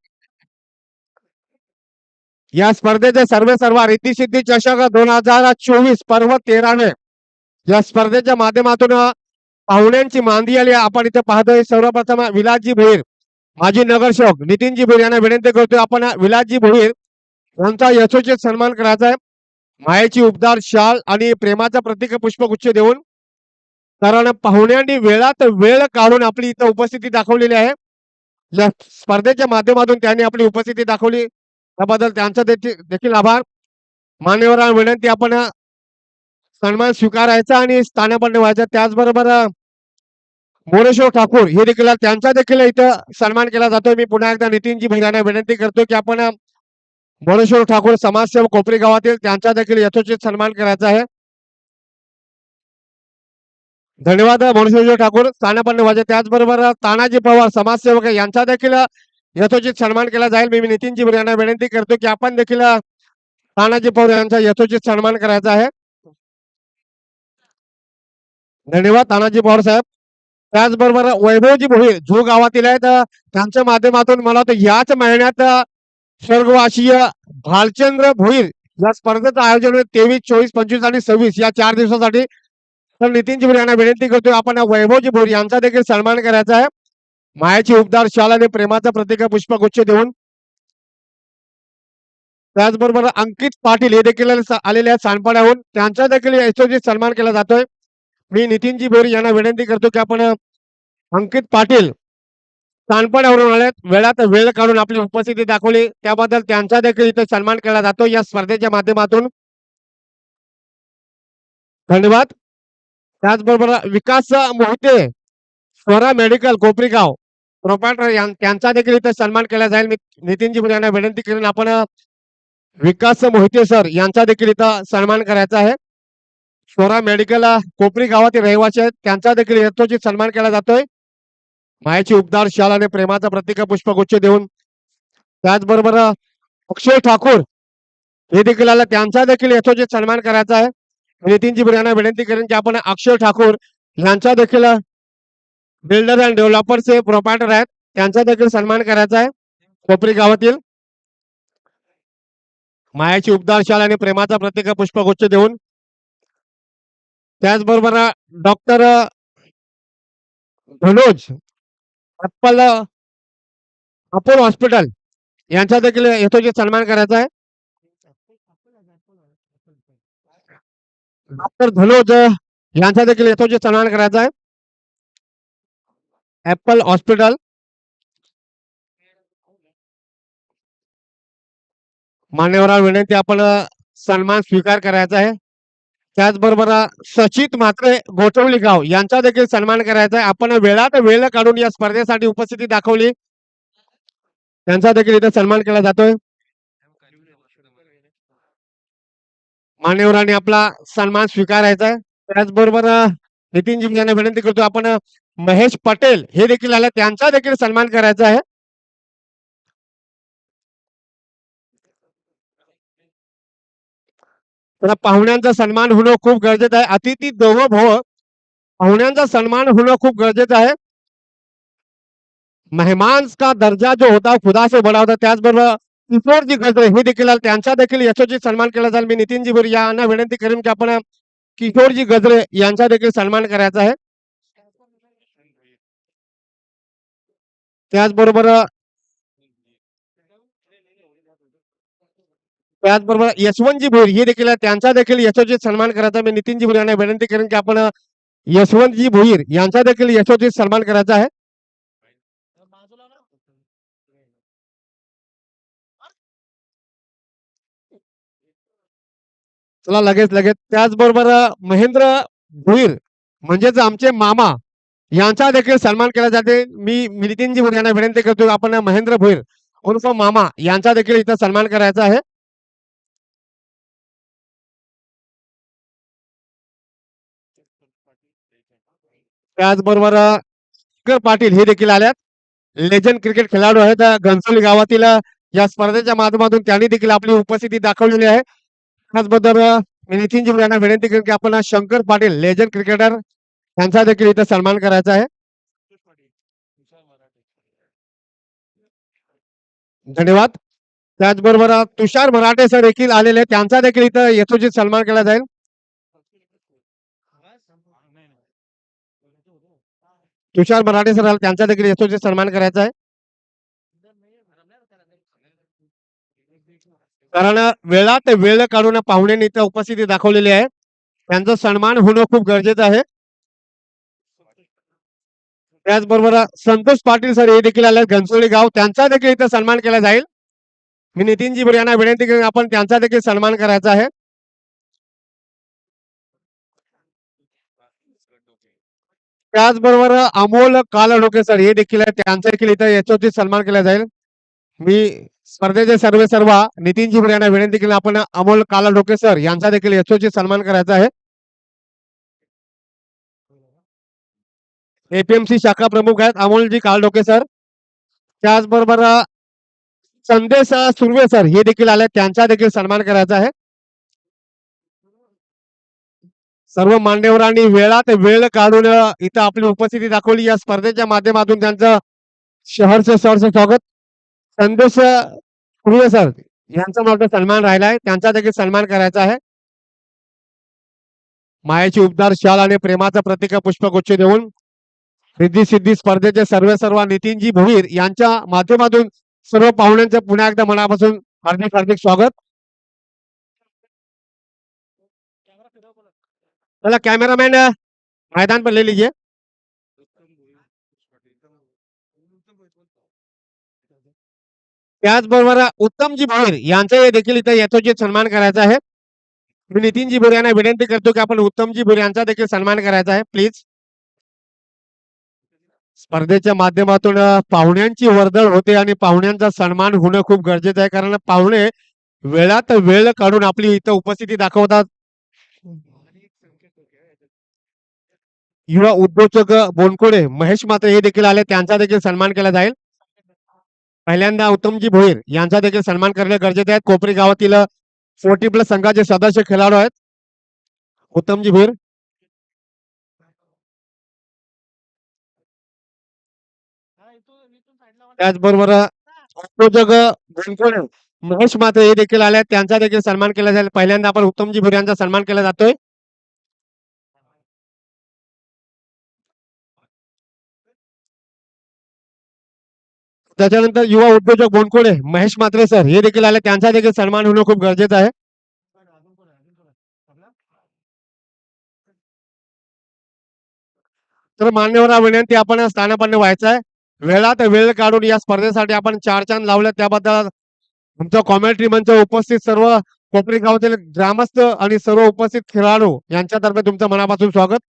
या स्पर्धेचे सर्वा रिद्धी चषक 2024 पर्व 13 या स्पर्धेच्या माध्यमातून पाहुण्यांची मांदी आली. आपण इथे पाहतोय सर्वप्रथम विलासजी भोईर माजी नगरसेवक नितीनजी भोईर यांना विनंती करतोय आपण विलासजी भोईर यांचा यशोचित सन्मान करायचा आहे. मायेची उपदार शाल आणि प्रेमाचा प्रतीक पुष्पगुच्छ देऊन, कारण पाहुण्यांनी वेळात वेळ काढून आपली इथं उपस्थिती दाखवलेली आहे. या स्पर्धेच्या माध्यमातून त्यांनी आपली उपस्थिती दाखवली, त्याबद्दल त्यांचा देखील आभार. मान्यवरांना विनंती आपण सन्मान स्वीकारायचा आणि स्थानापन्न व्हायचा. त्याचबरोबर मोरेश्वर ठाकूर हे देखील त्यांचा देखील इथं सन्मान केला जातोय. मी पुन्हा एकदा नितीनजी भैयांना विनंती करतो की आपण मोरेश्वर ठाकूर समाजसेवक कोपरी गावातील त्यांचा देखील यथोचित सन्मान करायचा आहे. धन्यवाद मोरेश्वर ठाकूर, स्थानापन्न व्हायचे. त्याचबरोबर तानाजी पवार समाजसेवक यांचा देखील यथोचित सन्मान केला जाईल. मी नितीनजी भैयांना विनंती करतो की आपण देखील तानाजी पवार यांचा यथोचित सन्मान करायचा आहे. धन्यवाद तानाजी पवार साहेब. त्याचबरोबर वैभवजी भोईर जो गावातील आहेत, त्यांच्या माध्यमातून मला वाटतं याच महिन्यात स्वर्गवासीय भालचंद्र भोईर या स्पर्धेचं आयोजन 23, 24, 25 आणि 26 या 4 दिवसासाठी. तर नितीनजी भोईर यांना विनंती करतोय आपण वैभवजी भोईर यांचा देखील सन्मान करायचा आहे. मायाची उपदार शाल आणि प्रेमाचा प्रतीक पुष्पगुच्छ देऊन. त्याचबरोबर अंकित पाटील हे देखील आलेले आहेत सानपाड्याहून, त्यांचा देखील यशोचित सन्मान केला जातोय. मी नितीनजी भोईर यांना विनंती करतो की आपण अंकित पाटील सानपाड्यावरून आले, वेळात वेळ काढून आपली उपस्थिती दाखवली, त्याबद्दल त्यांचा देखील इथे सन्मान केला जातो या स्पर्धेच्या माध्यमातून. धन्यवाद. त्याचबरोबर विकास मोहिते स्वरा मेडिकल कोपरीगाव प्रोप्रायटर त्यांचा देखील इथे सन्मान केला जाईल. मी नितीनजी भोईर यांना विनंती करेन आपण विकास मोहिते सर यांचा देखील इथं सन्मान करायचा आहे. स्वरा मेडिकल कोपरी गावातील रहिवासी आहेत, त्यांचा देखील यथोचित सन्मान केला जातोय. मायाची उपदार शाल आणि प्रेमाचा प्रतीक पुष्पगुच्छ देऊन. त्याचबरोबर अक्षय ठाकूर हे देखील आला, त्यांचा देखील यथोचित सन्मान करायचा आहे. नितीनजी भोईर यांना विनंती करेन की आपण अक्षय ठाकूर यांचा देखील बिल्डर अँड डेव्हलपरचे प्रोप्रायटर आहेत, त्यांचा देखील सन्मान करायचा आहे कोपरी गावातील. मायाची उपदार शाल आणि प्रेमाचा प्रतीक पुष्पगुच्छ देऊन. त्याचबरोबर डॉक्टर धनोज अपोलो हॉस्पिटल यांचा देखील यथोचित सन्मान करायचा आहे. डॉक्टर धनोज यांचा देखील यथोचित सन्मान करायचा आहे. Apple hospital. मान्यवरांना विनंती आपण सन्मान स्वीकार करायचा आहे. त्याचबरोबर सचित म्हात्रे गोठवली गाव यांचा देखील सन्मान करायचा आहे. आपण वेळात वेळ काढून या स्पर्धेसाठी उपस्थिती दाखवली, त्यांचा देखील इथे सन्मान केला जातोय. मान्यवरांनी आपला सन्मान स्वीकारायचा आहे. त्याचबरोबर नितीनजी यांना विनंती करतो आपण महेश पटेल हे देखील आले, त्यांचा देखील सन्मान करायचा आहे. तर पाहुण्यांचा सन्मान होणं खूप गरजेचं आहे. अतिथी देवो भव, पाहुण्यांचा सन्मान होणं खूप गरजेचं आहे. मेहमान का दर्जा जो होता खुदा से बड़ा होता. त्याचबरोबर किशोरजी गजरे हे देखील त्यांचा देखील यशोचित सन्मान केला जाईल. मी नितीनजी भोईर यांना विनंती करेन की आपण किशोरजी गजरे यांचा देखील सन्मान करायचा आहे. त्याचबरोबर यशवंतजी भोईर हे देखील त्यांचा देखील यशोचित सन्मान करायचा. मी नितीनजी भोईर यांना विनंती करेन की आपण यशवंतजी भोईर यांचा देखील यशोचित सन्मान करायचा आहे. चला लगेच लगेच त्याचबरोबर महेंद्र भोईर म्हणजेच आमचे मामा यांचा देखील सन्मान केला जाते. मी नितीनजी भोईर यांना विनंती करतो आपण महेंद्र भोईर उर्फ मामा यांचा देखील इथं सन्मान करायचा आहे. त्याचबरोबर शंकर पाटील हे देखील आल्यात. लेजंड क्रिकेट खेळाडू आहेत. घनसोली गावातील या स्पर्धेच्या माध्यमातून त्यांनी देखील आपली उपस्थिती दाखवलेली आहे. त्याचबद्दल मी नितीनजी भोईर यांना विनंती करेन की आपण शंकर पाटील लेजंड क्रिकेटर यांचा देखील इथं सन्मान करायचा आहे. धन्यवाद. त्याचबरोबर तुषार मराठे सर देखील आलेले आहेत. त्यांचा देखील इथं यथोचित सन्मान केला जाईल. तुषार मराठे सर त्यांचा देखील यथोचित सन्मान करायचा आहे. कारण वेळात वेळ काढून पाहुण्यांनी इथं उपस्थिती दाखवलेली आहे. त्यांचा सन्मान होणं खूप गरजेचं आहे. त्याचबरोबर संतोष पाटील सर हे देखील आले घनसोली गाव त्यांचा देखील इथं सन्मान केला जाईल. मी नितीनजी भोईर यांना विनंती करेन आपण त्यांचा देखील सन्मान करायचा आहे. त्याचबरोबर अमोल कालडोके सर हे देखील आहेत. त्यांचा देखील इथं यथोचित सन्मान केला जाईल. मी स्पर्धेचे सर्व नितीनजी भोईर यांना विनंती केली आपण अमोल कालडोके सर यांचा देखील यथोचित सन्मान करायचा आहे. एपीएमसी शाखा प्रमुख आहेत अमोलजी कालडोके सर. त्याचबरोबर संदेश सुर्वे सर हे देखील आले त्यांचा देखील सन्मान करायचा आहे. सर्व मान्यवरांनी वेळात वेळ काढून इथं आपली उपस्थिती दाखवली. या स्पर्धेच्या माध्यमातून त्यांचं सहर्ष स्वागत. संदेश सुर्वे सर यांचा मोठा सन्मान राहिलाय. त्यांचा देखील सन्मान करायचा आहे. मायेची उपदार शाल आणि प्रेमाचं प्रतीक पुष्पगुच्छ देऊन रिद्धी सिद्धी स्पर्धेचे सर्व नितीनजी भोईर यांच्या माध्यमातून सर्व पाहुण्यांचं पुन्हा एकदा मनापासून हार्दिक हार्दिक स्वागत. चला कैमरामैन मैदान पर ले लीजिए. त्याचबरोबर उत्तमजी भोईर यांचा देखील इथे यथोचित सन्मान करायचा आहे. मी नितीनजी भोईर यांना विनंती करतो की आपण उत्तमजी भोईर यांचा देखील सन्मान करायचा आहे प्लीज. स्पर्धेच्या माध्यमातून पाहुण्यांची वर्दळ होते आणि पाहुण्यांचा सन्मान होणं खूप गरजेचं आहे. कारण पाहुणे वेळात वेळ काढून आपली इथं उपस्थिती दाखवतात. युवा उद्योजक बोनकोडे महेश मात्रे हे देखील आले त्यांचा देखील सन्मान केला जाईल. पहिल्यांदा उत्तमजी भोईर यांचा देखील सन्मान करणे गरजेचे आहे. कोपरी गावातील 40+ संघाचे सदस्य खेळाडू आहेत उत्तमजी भोईर. त्याचबरोबर उद्योजक बोनकोडे महेश मात्रे हे देखील आले त्यांचा देखील सन्मान केला जाईल. पहिल्यांदा आपण उत्तमजी भोईर यांचा सन्मान केला जातोय. त्याच्यानंतर युवा उद्योजक बोनकोडे महेश मात्रे सर हे देखील आले त्यांचा देखील सन्मान होणं खूप गरजेचं आहे. तर मान्यवरांना विनंती आपण स्थानापन्न व्हायचं आहे. वेळात वेळ काढून या स्पर्धेसाठी आपण 4 चांद लावले त्याबद्दल तुमच्या कॉमेंट्री मंच उपस्थित सर्व कोपरी गावातील ग्रामस्थ आणि सर्व उपस्थित खिलाड़ू यांच्यातर्फे तुमचं मनापासून स्वागत.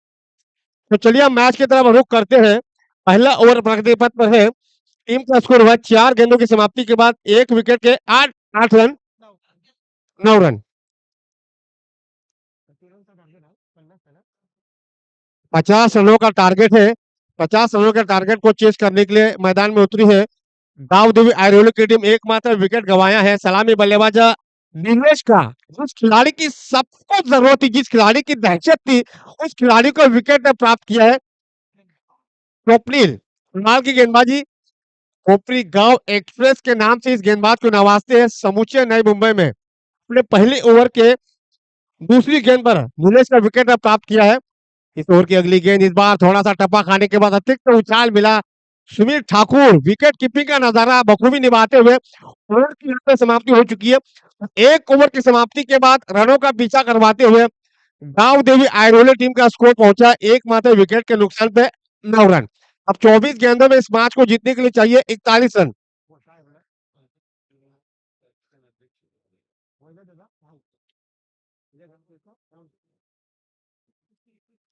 तो चलिए हम मैच की तरफ रुख करते हैं. पहला ओवर प्रगति पथ पर है. टीम का स्कोर हुआ 4 गेंदों की समाप्ति के बाद 1 विकेट के 8 रन 9 रन. 50 रनों का टारगेट है. 50 रनों के टारगेट को चेस करने के लिए मैदान में उतरी है दाव देवी आयरोली की टीम. एकमात्र विकेट गंवाया है सलामी बल्लेबाज निवेश का. जिस खिलाड़ी की सबको जरूरत थी, जिस खिलाड़ी की दहशत थी, उस खिलाड़ी को विकेट प्राप्त किया है स्वप्निल. कुणाल की गेंदबाजी कोपरी गांव एक्सप्रेस के नाम से इस गेंदबाज को नवाजते हैं समूचे नई मुंबई में. अपने पहले ओवर के दूसरी गेंद पर निलेश का विकेट प्राप्त किया है. इस ओवर की अगली गेंद इस बार थोड़ा सा टप्पा खाने के बाद अतिरिक्त उछाल मिला. सुनील ठाकुर विकेट कीपिंग का नजारा बखूबी निभाते हुए ओवर की यहाँ पे समाप्ति हो चुकी है. एक ओवर की समाप्ति के बाद रनों का पीछा करवाते हुए दाव देवी आयरोली टीम का स्कोर पहुंचा एकमात्र विकेट के नुकसान पे 9 रन. अब 24 गेंदों में इस मैच को जीतने के लिए चाहिए 41 रन.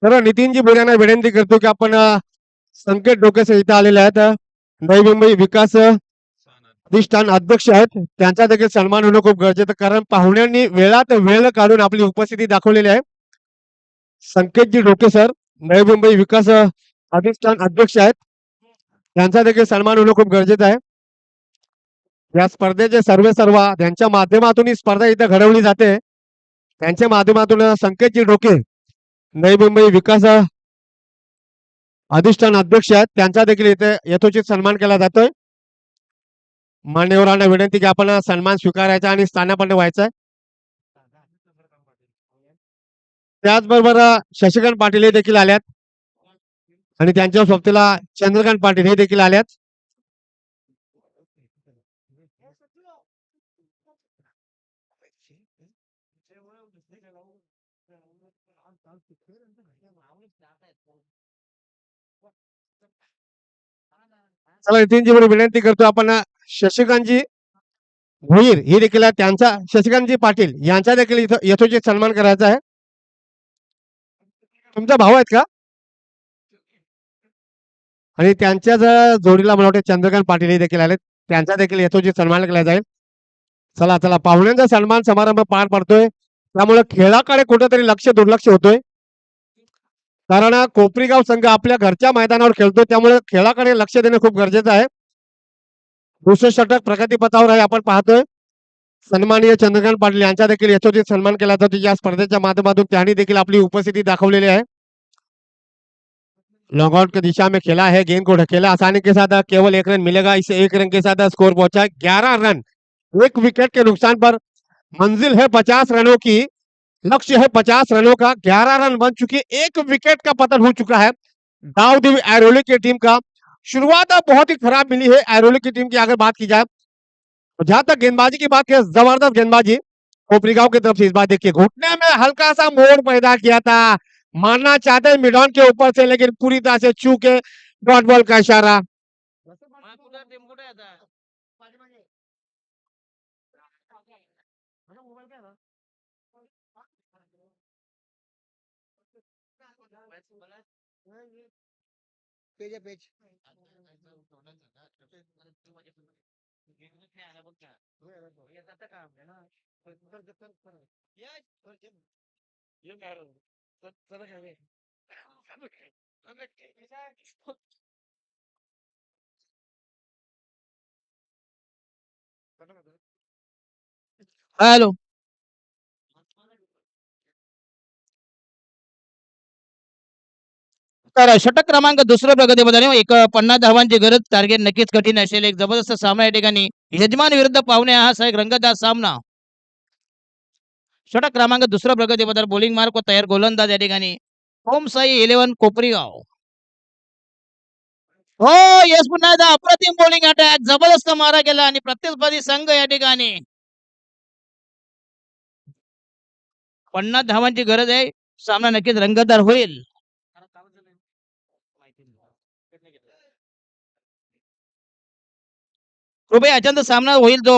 तर नितीनजी भोयांना विनंती करतो की आपण संकेत डोकेसह इथं आलेले आहेत. नवी मुंबई विकास अधिष्ठान अध्यक्ष आहेत, त्यांचा देखील सन्मान होणं खूप गरजेचं आहे, कारण पाहुण्यांनी वेळात वेळ काढून आपली उपस्थिती दाखवलेली आहे. संकेतजी डोके सर नवी मुंबई विकास अधिष्ठान अध्यक्ष आहेत, त्यांचा देखील सन्मान होणं खूप गरजेचं आहे. या स्पर्धेचे सर्व त्यांच्या माध्यमातून ही स्पर्धा इथे घडवली जाते. त्यांच्या माध्यमातून संकेतजी डोके नवी मुंबई विकास अधिष्ठान अध्यक्ष आहेत, त्यांचा देखील इथे यथोचित सन्मान केला जातोय. मान्यवरांना विनंती की आपण सन्मान स्वीकारायचा आणि स्थानापन्न व्हायचं. त्याचबरोबर शशिकांत पाटील हे देखील आल्यात आणि त्यांच्या सोबतीला चंद्रकांत पाटील हे देखील आल्यात. चला नितीनजी म्हणून विनंती करतो आपण शशिकांतजी भोईर हे देखील आहेत, त्यांचा शशिकांतजी पाटील यांचा देखील इथं यथोचित सन्मान करायचा आहे. तुमचा भाऊ आहेत का? आणि त्यांच्याच जोडीला मला वाटतं चंद्रकांत पाटील हे देखील आले, त्यांचा देखील यथोचित सन्मान केला जाईल. चला चला पाहुण्यांचा सन्मान समारंभ पार पडतोय, त्यामुळे खेळाकडे कुठेतरी दुर्लक्ष होतोय. कारण कोपरीगाव संघ आपल्या घरच्या मैदानावर खेळतो, त्यामुळे खेळाकडे लक्ष देणं खूप गरजेचं आहे. दुसरं षटक प्रगतीपथावर आहे आपण पाहतोय. सन्माननीय चंद्रकांत पाटील यांचा देखील यथोचित सन्मान केला जातो. या स्पर्धेच्या माध्यमातून त्यांनी देखील आपली उपस्थिती दाखवलेली है. लॉन्ग आउट की दिशा में खेला है, गेंद को ढकेला आसानी के साथ, केवल 1 रन मिलेगा. इस 1 रन के साथ स्कोर पहुंचा 11 रन. 1 विकेट के नुकसान पर मंजिल है 50 रनों की, लक्ष्य है 50 रनों का. 11 रन बन चुकी, 1 विकेट का पतन हो चुका है दाऊदी ऐरोली की टीम का. शुरुआत बहुत ही खराब मिली है ऐरोली की टीम की अगर बात की जाए. जहां तक गेंदबाजी की बात की, जबरदस्त गेंदबाजी कोपरीगांव की तरफ से. इस बार देखिए घुटने में हल्का सा मोड़ पैदा किया था, मारना चाहते मिडॉन के ऊपर से, लेकिन पूरी तरह से चूके डॉट बॉल का इशारा. हॅलो. तर षटक क्रमांक दुसऱ्या प्रगतीमध्ये एक 50 धावांची गरज. टार्गेट नक्कीच कठीण असेल. एक जबरदस्त सामना या ठिकाणी यजमान विरुद्ध पाहुणे हा एक रंगतदार सामना. षटक क्रमांक दुसऱ्या प्रगतीमध्ये बॉलिंग मार्क तयार गोलंदाज या ठिकाणी होम साई 11 कोपरीगाव. हो यस, पुन्हा एकदा अप्रतिम बॉलिंग अटॅक, जबरदस्त मारा केला आणि प्रतिस्पर्धी संघ या ठिकाणी 50 धावांची गरज आहे. सामना नक्कीच रंगतदार होईल. कृपया अचानक सामना होईल जो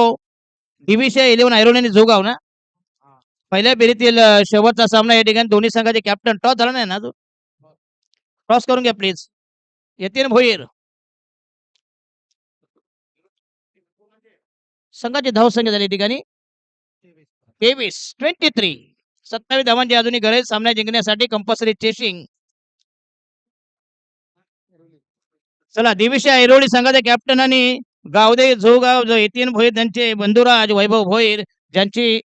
डिव्हिशन 11 ऐरोली जोगाव ना. पहिल्या फेरीतील शेवटचा सामना या ठिकाणी दोन्ही संघाचे कॅप्टन टॉस झाला नाही ना, तो टॉस करून घ्या प्लीज. यतीन भोईर संघाची धावसंख्या झाली ठिकाणी 23. 27 धावांची अजूनही गरज सामना जिंकण्यासाठी. Compulsory chasing. चला दिविशा ऐरोली संघाचे कॅप्टन आणि गावदे जोगाव जो यतीन भोईर त्यांचे बंधुराज वैभव भोईर, ज्यांची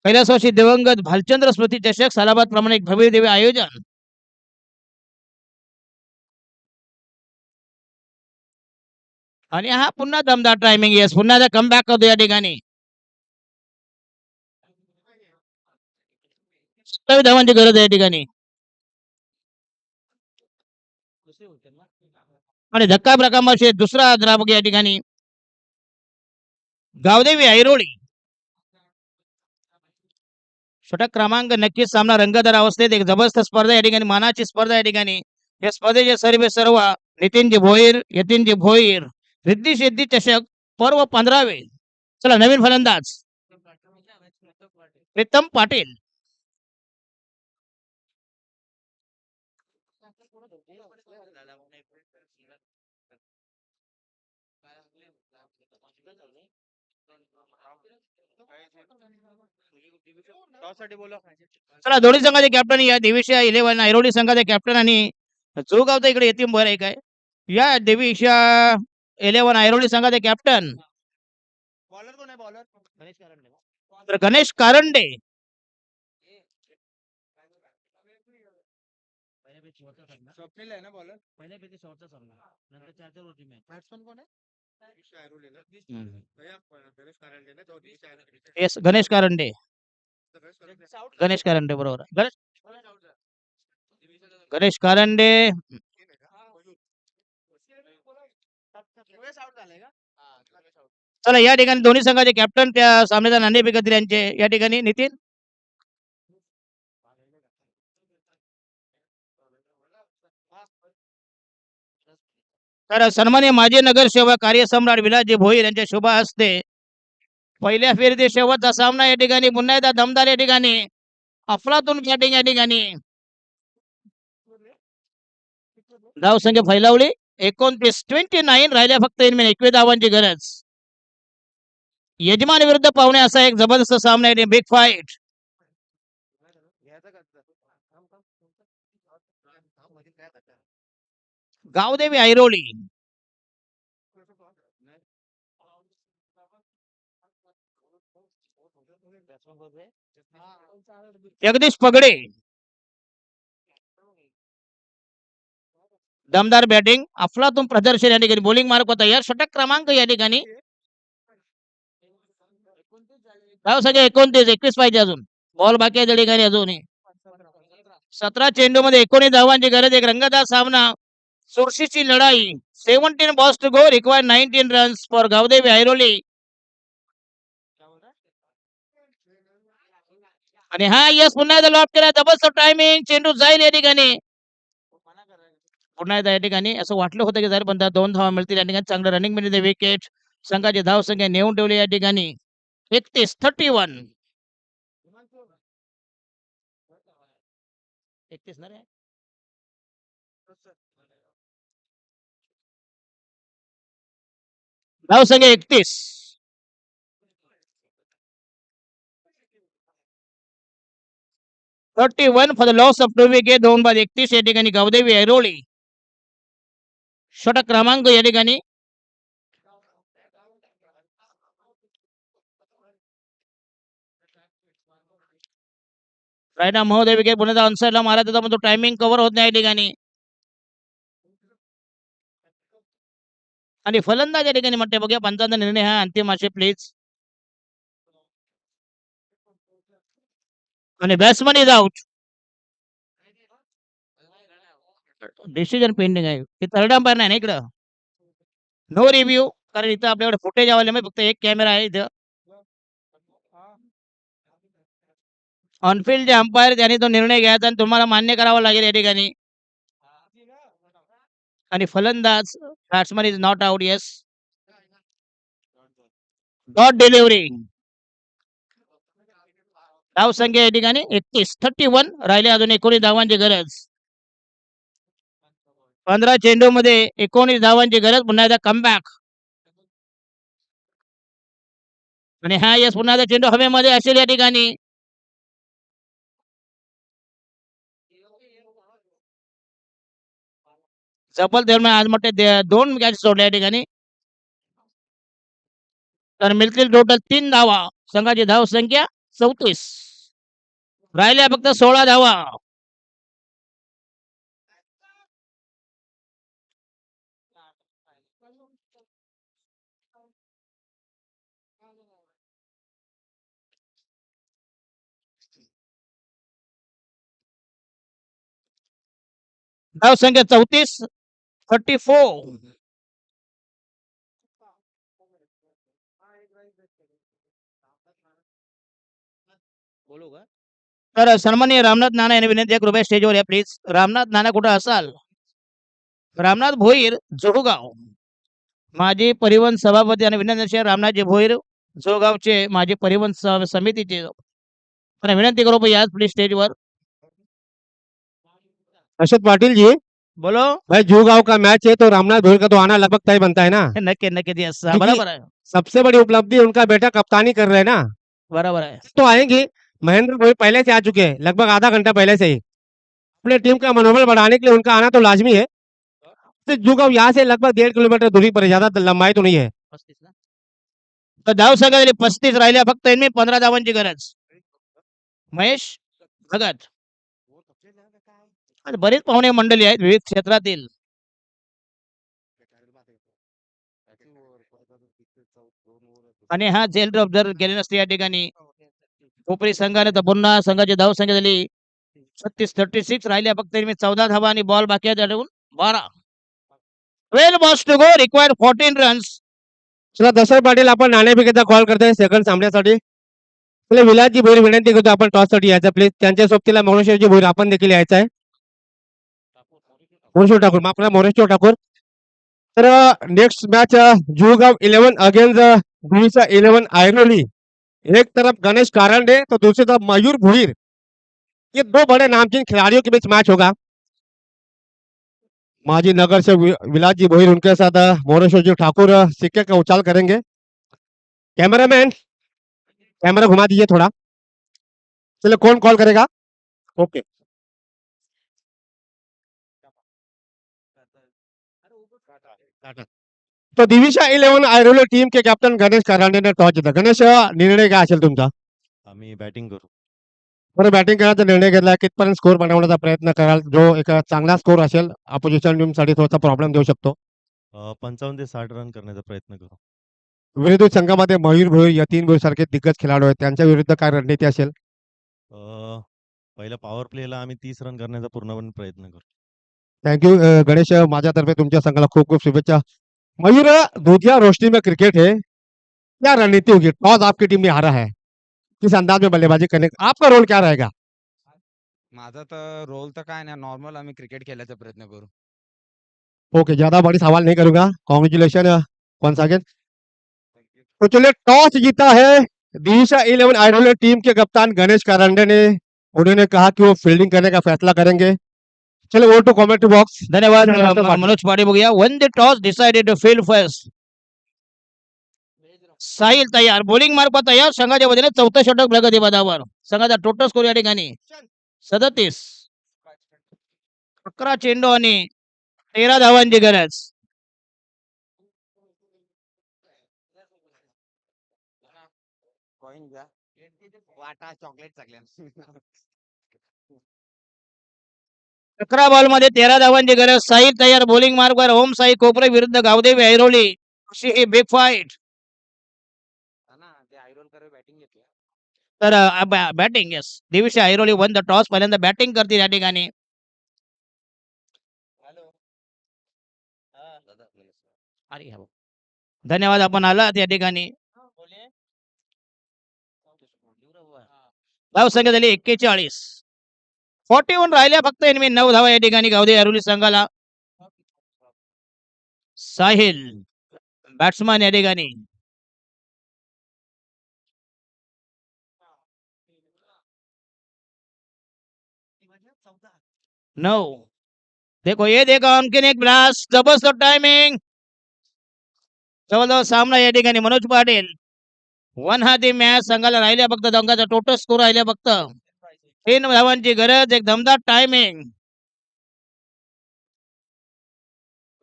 कैलास वर्षी दिवंगत भालचंद्र स्मृती चषक सालाबाद प्रमाणे एक भव्य दिव्य आयोजन. आणि हा पुन्हा दमदार टायमिंग. येस, पुन्हा एकदा कम बॅक करतो या ठिकाणी. 27 धावांची गरज आहे या ठिकाणी. आणि धक्का प्रकारामध्ये दुसरा द्रावक या ठिकाणी गावदेवी ऐरोली. षटक क्रमांक नक्कीच सामना रंगतदार अवस्थेत. एक जबरदस्त स्पर्धा या ठिकाणी, मानाची स्पर्धा या ठिकाणी. या स्पर्धेचे सर्व नितीनजी भोईर, यतीनजी भोईर रिद्धी सिद्धी चषक पर्व 15वे. चला नवीन फलंदाज प्रीतम पाटील. चला दोन्ही संघाचे कॅप्टन या देवीशिया 11 ऐरोली संघाचे कॅप्टन आणि जो गावचा इकडे येतीम बरं आहे काय या देवीशिया 11 ऐरोली संघाचे कॅप्टन बॉलर कोण आहे बॉलर तर गणेश कारंडे स्वप्नील आहे ना बॉलर बॅट्समन कोण आहे गणेश कारंडे ना तो येस गणेश कारंडे गणेश कारंडे बरोबर आहे. गणेश कारंडे चला या ठिकाणी दोन्ही संघाचे कॅप्टन त्या सामन्याचा नाणे बिकतील यांचे या ठिकाणी नितीन तर सन्मान्य माजी नगरसेवक कार्यसम्राट विलासजी भोईर यांच्या शुभ हस्ते पहिल्या फेरीतील शेवटचा सामना या ठिकाणी पुन्हा एकदा दमदार या ठिकाणी अफलातून बॅटिंग या ठिकाणी धावसंख्या फैलावली 29 राहिल्या फक्त 21 धावांची गरज यजमान विरुद्ध पाहुणे असा एक जबरदस्त सामना आहे बिग फाईट गावदेवी ऐरोली जगदीश पगडे दमदार बॅटिंग अफलातून प्रदर्शन या ठिकाणी बॉलिंग मार्क होता या षटक क्रमांक या ठिकाणी धावसंख्या 29 पाहिजे अजून बॉल बाकी आहे त्या ठिकाणी अजूनही 17 चेंडू मध्ये 19 धावांची गरज एक रंगतदार सामना चुरशीची लढाई 17 balls to go required 19 runs for Gavdevi Airoli आणि हा यस पुन्हा एकदा लॉक केला जबरदस्त टायमिंग चेंडू जाईल या ठिकाणी पुन्हा एकदा या ठिकाणी असं वाटलं होतं की जर पण 2 धावा मिळतील या ठिकाणी चांगलं रनिंग मिळते विकेट संघाची धाव संख्या नेऊन ठेवली या ठिकाणी 31 ना रे धाव संख्या 31 31 for the loss of 2 wicket 2 बाद 31 या ठिकाणी गावदेवी ऐरोली षटक क्रमांक या ठिकाणी रायना महोदय विकेट पुन्हा अनसाईडला मारा त्याचा पण तो टायमिंग कव्हर होत नाही या ठिकाणी आणि फलंदाज या ठिकाणी म्हणते बघूया पंचांचा निर्णय हा अंतिम असे प्लीज आणि batsman is out decision pending आहे ते थर्ड अंपायर नाही ना इकडं नो रिव्ह्यू कारण इथं आपल्याकडे फुटेज अवेलेबल फक्त एक कॅमेरा आहे इथं ऑनफिल्ड जे अंपायर त्यांनी तो निर्णय घ्यायचा आणि तुम्हाला मान्य करावा लागेल या ठिकाणी आणि फलंदाज batsman is not out yes dot delivery धाव संख्या या ठिकाणी 31 राहिले अजून 19 धावांची गरज 15 चेंडू मध्ये 19 धावांची गरज पुन्हा एकदा कमबॅक आणि हा यस पुन्हा एकदा चेंडू हवेमध्ये असेल या ठिकाणी चपल दरम्यान आज मोठे 2 कॅच सोडले या ठिकाणी तर मिळतील टोटल 3 धावा संघाची धाव संख्या 34 राहिल्या फक्त 16 धावा धाव संख्या 34 बोलू का तर सन्माननीय रामनाथ नाना यांनी विनंती आहे कृपया स्टेजवर या प्लीज रामनाथ नाना कुठं असाल रामनाथ भोईर जोगाव माजी परिवहन सभापती आणि विनंती रामनाथजी भोईर जोगावचे माजी परिवहन समितीचे विनंती करू याच प्लीज स्टेजवर हर्षद पाटिल जी बोलो भाई जू गांव का मैच है तो रामनाथ भोईर का तो आना लगभग तय बनता है ना, नक्की नक्की यस क्योंकि बरोबर आहे सबसे बड़ी उपलब्धि उनका बेटा कप्तानी कर रहे हैं ना, बरोबर आहे तो आएंगे। महेंद्र भोईर पहले से आ चुके हैं, लगभग आधा घंटा पहले से ही। अपने टीम का मनोबल बढ़ाने के लिए उनका आना तो लाजमी है। तो जू गांव यहाँ से लगभग 1.5 किलोमीटर दूरी पर है, ज्यादा लंबाई तो नहीं है। तर धाव संघातील 35 राहिल्या फक्त यांनी 15 धावांची गरज महेश भगत आज बरेच पाहुणे मंडळी आहेत विविध क्षेत्रातील आणि हा झेल ऑब्झर्व केले नसते या ठिकाणी कोपरी संघाने तर पुन्हा संघाची धाव संख्या झाली 36 राहिल्या फक्त यांनी 14 धावा आणि बॉल बाकी आहे त्यातून 12 12 balls to go required 14 runs चला दशरथ पाटील आपण नाणेफेकीचा कॉल करतोय सेकंड सामन्यासाठी. चला विलासजी भोईर विनंती करतो आपण टॉस साठी यायचं प्लीज. त्यांच्या सोबतीला मोरेश्वरजी भोईर आपण देखील यायचं आहे. मोरेश्वर ठाकूर माफ करा, मोरेश्वर ठाकूर. तर नेक्स्ट मैच जूगांव 11 अगेंस्ट भूसा 11 आयरोली. एक तरफ गणेश कारंडे तो दूसरी तरफ मयूर भोईर. ये दो बड़े नामचीन खिलाड़ियों के बीच मैच होगा. माजी नगर से विलास जी भोईर, उनके साथ मोरेश्वर जी ठाकुर सिक्के का उछाल करेंगे. कैमरामैन कैमरा घुमा दीजिए थोड़ा. चलो कौन कॉल करेगा? ओके. तो दिविशा 11 आयरोली टीम के कॅप्टन गणेश करांडे ने टॉस जिंकला. गणेश निर्णय काय असेल तुमचा? आम्ही बॅटिंग करू. बरं बॅटिंग करण्याचा निर्णय घेतला. कितपर्यंत स्कोर बनवण्याचा प्रयत्न कराल? जो एक चांगला स्कोर असेल अपोजिशन टीमसाठी थोडासा प्रॉब्लेम देऊ शकतो. 55 ते 60 रन करण्याचा प्रयत्न करू. विरुद्ध संघामध्ये मयूर भोईर, यतीन भोईर सारखे दिग्गज खेळाडू आहेत. त्यांच्या विरुद्ध काय रणनीती असेल? पहिल्या पॉवर प्लेला आम्ही 30 रन करण्याचा पूर्णपणे प्रयत्न करू. थँक्यू गणेश. माझ्यातर्फे तुमच्या संघाला खूप खूप शुभेच्छा. मयूर, दूधिया रोशनी में क्रिकेट है, क्या रणनीति होगी? टॉस आपकी टीम ने हारा है, किस अंदाज में बल्लेबाजी करने का आपका रोल क्या रहेगा? माझा तर रोल तर काय नाही, नॉर्मल आम्ही क्रिकेट खेळायचा प्रयत्न करू. ओके, ज्यादा बड़ी सवाल नहीं करूंगा. Congratulation once again. तो चलिए टॉस जीता है दिशा 11 आयरोली टीम के कप्तान गणेश कारंडे ने. उन्होंने कहा कि वो फील्डिंग करने का फैसला करेंगे. चलो वो टू कमेंट्री बॉक्स. धन्यवाद मनोज पाटील बघूया when the toss decided to field first साहिल तयार बॉलिंग मार्फत तयार संघाच्या वतीने 4थं षटक प्रगती पदावर संघाचा टोटल स्कोर या ठिकाणी 37 11 चेंडू आणि 13 धावांची गरज कॉइन घ्या, वाटा चॉकलेट सगळ्यांना. 11 बॉल मध्ये 13 धावांची गरज. साहिल तयार बॉलिंग मार्गवर ओम साई कोपरे विरुद्ध गावदेवी ऐरोली अशी ही बिग फाईट. ना ते आयरोल करे बॅटिंग घेतली. तर batting yes Divisha Airoli one the toss पहिल्यांदा बॅटिंग करतील या ठिकाणी. अरे हा. धन्यवाद आपण आलात या ठिकाणी. धाव संख्या झाली 41. 41 राहिल्या फक्त एनमी 9 धावा या ठिकाणी गावदेवी ऐरोली संघाला. साहिल बॅट्समॅन या ठिकाणी. नौ देखो ये देखो आणखीन एक ब्लास्ट जबरदस्त टायमिंग. जवळजवळ सामना या ठिकाणी मनोज पाटील वन हाती मॅच संघाला राहिल्या फक्त अंकाचा टोटल स्कोर राहिल्या फक्त 3 धावांची गरज. एक दमदार टायमिंग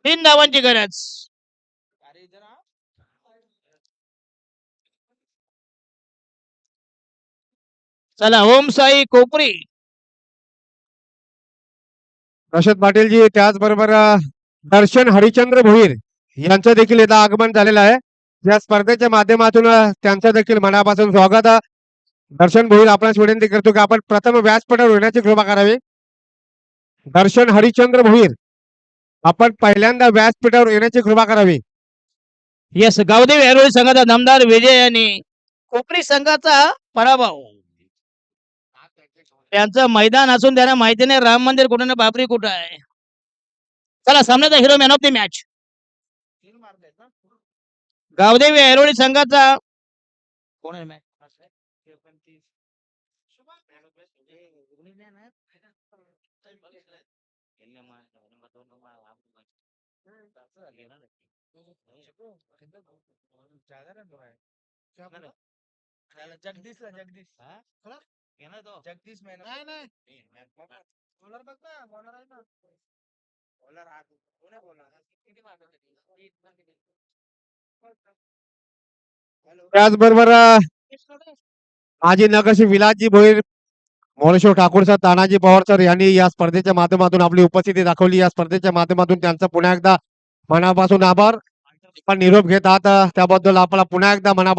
3 धावांची गरज. चला ओम साई कोपरी रशद पाटील जी, त्याचबरोबर दर्शन हरिचंद्र भोईर यांचं देखील इथं आगमन झालेलं आहे. या स्पर्धेच्या माध्यमातून त्यांचं देखील मनापासून स्वागत. दर्शन भोईर, आपणास विनंती करतो की आपण प्रथम व्यासपीठावर येण्याची कृपा करावी. दर्शन हरिचंद्र भोईर, आपण पहिल्यांदा व्यासपीठावर येण्याची कृपा करावी. यस गावदेवी ऐरोली संघाचा दमदार विजय आणि कोपरी संघाचा पराभव. त्यांचं मैदान असून त्यांना माहिती नाही राम मंदिर कुठे ना बाबरी कुठं आहे. चला सामन्याचा hero man of the match Gavdevi Airoli संघाचा कोण आहे? जगदीश जगदीश जगदीश बॉलर बघ ना बॉलर आहे ना बॉलर त्याचबरोबर माजी नगरसेवक विलासजी भोईर, मोरेश्वर ठाकूर सर, तानाजी पवार सर यांनी या स्पर्धेच्या माध्यमातून आपली उपस्थिती दाखवली. या स्पर्धेच्या माध्यमातून त्यांचा पुन्हा एकदा मनापासून आभार. आपण निरोप घेत आहात त्याबद्दल आपला पुन्हा एकदा मना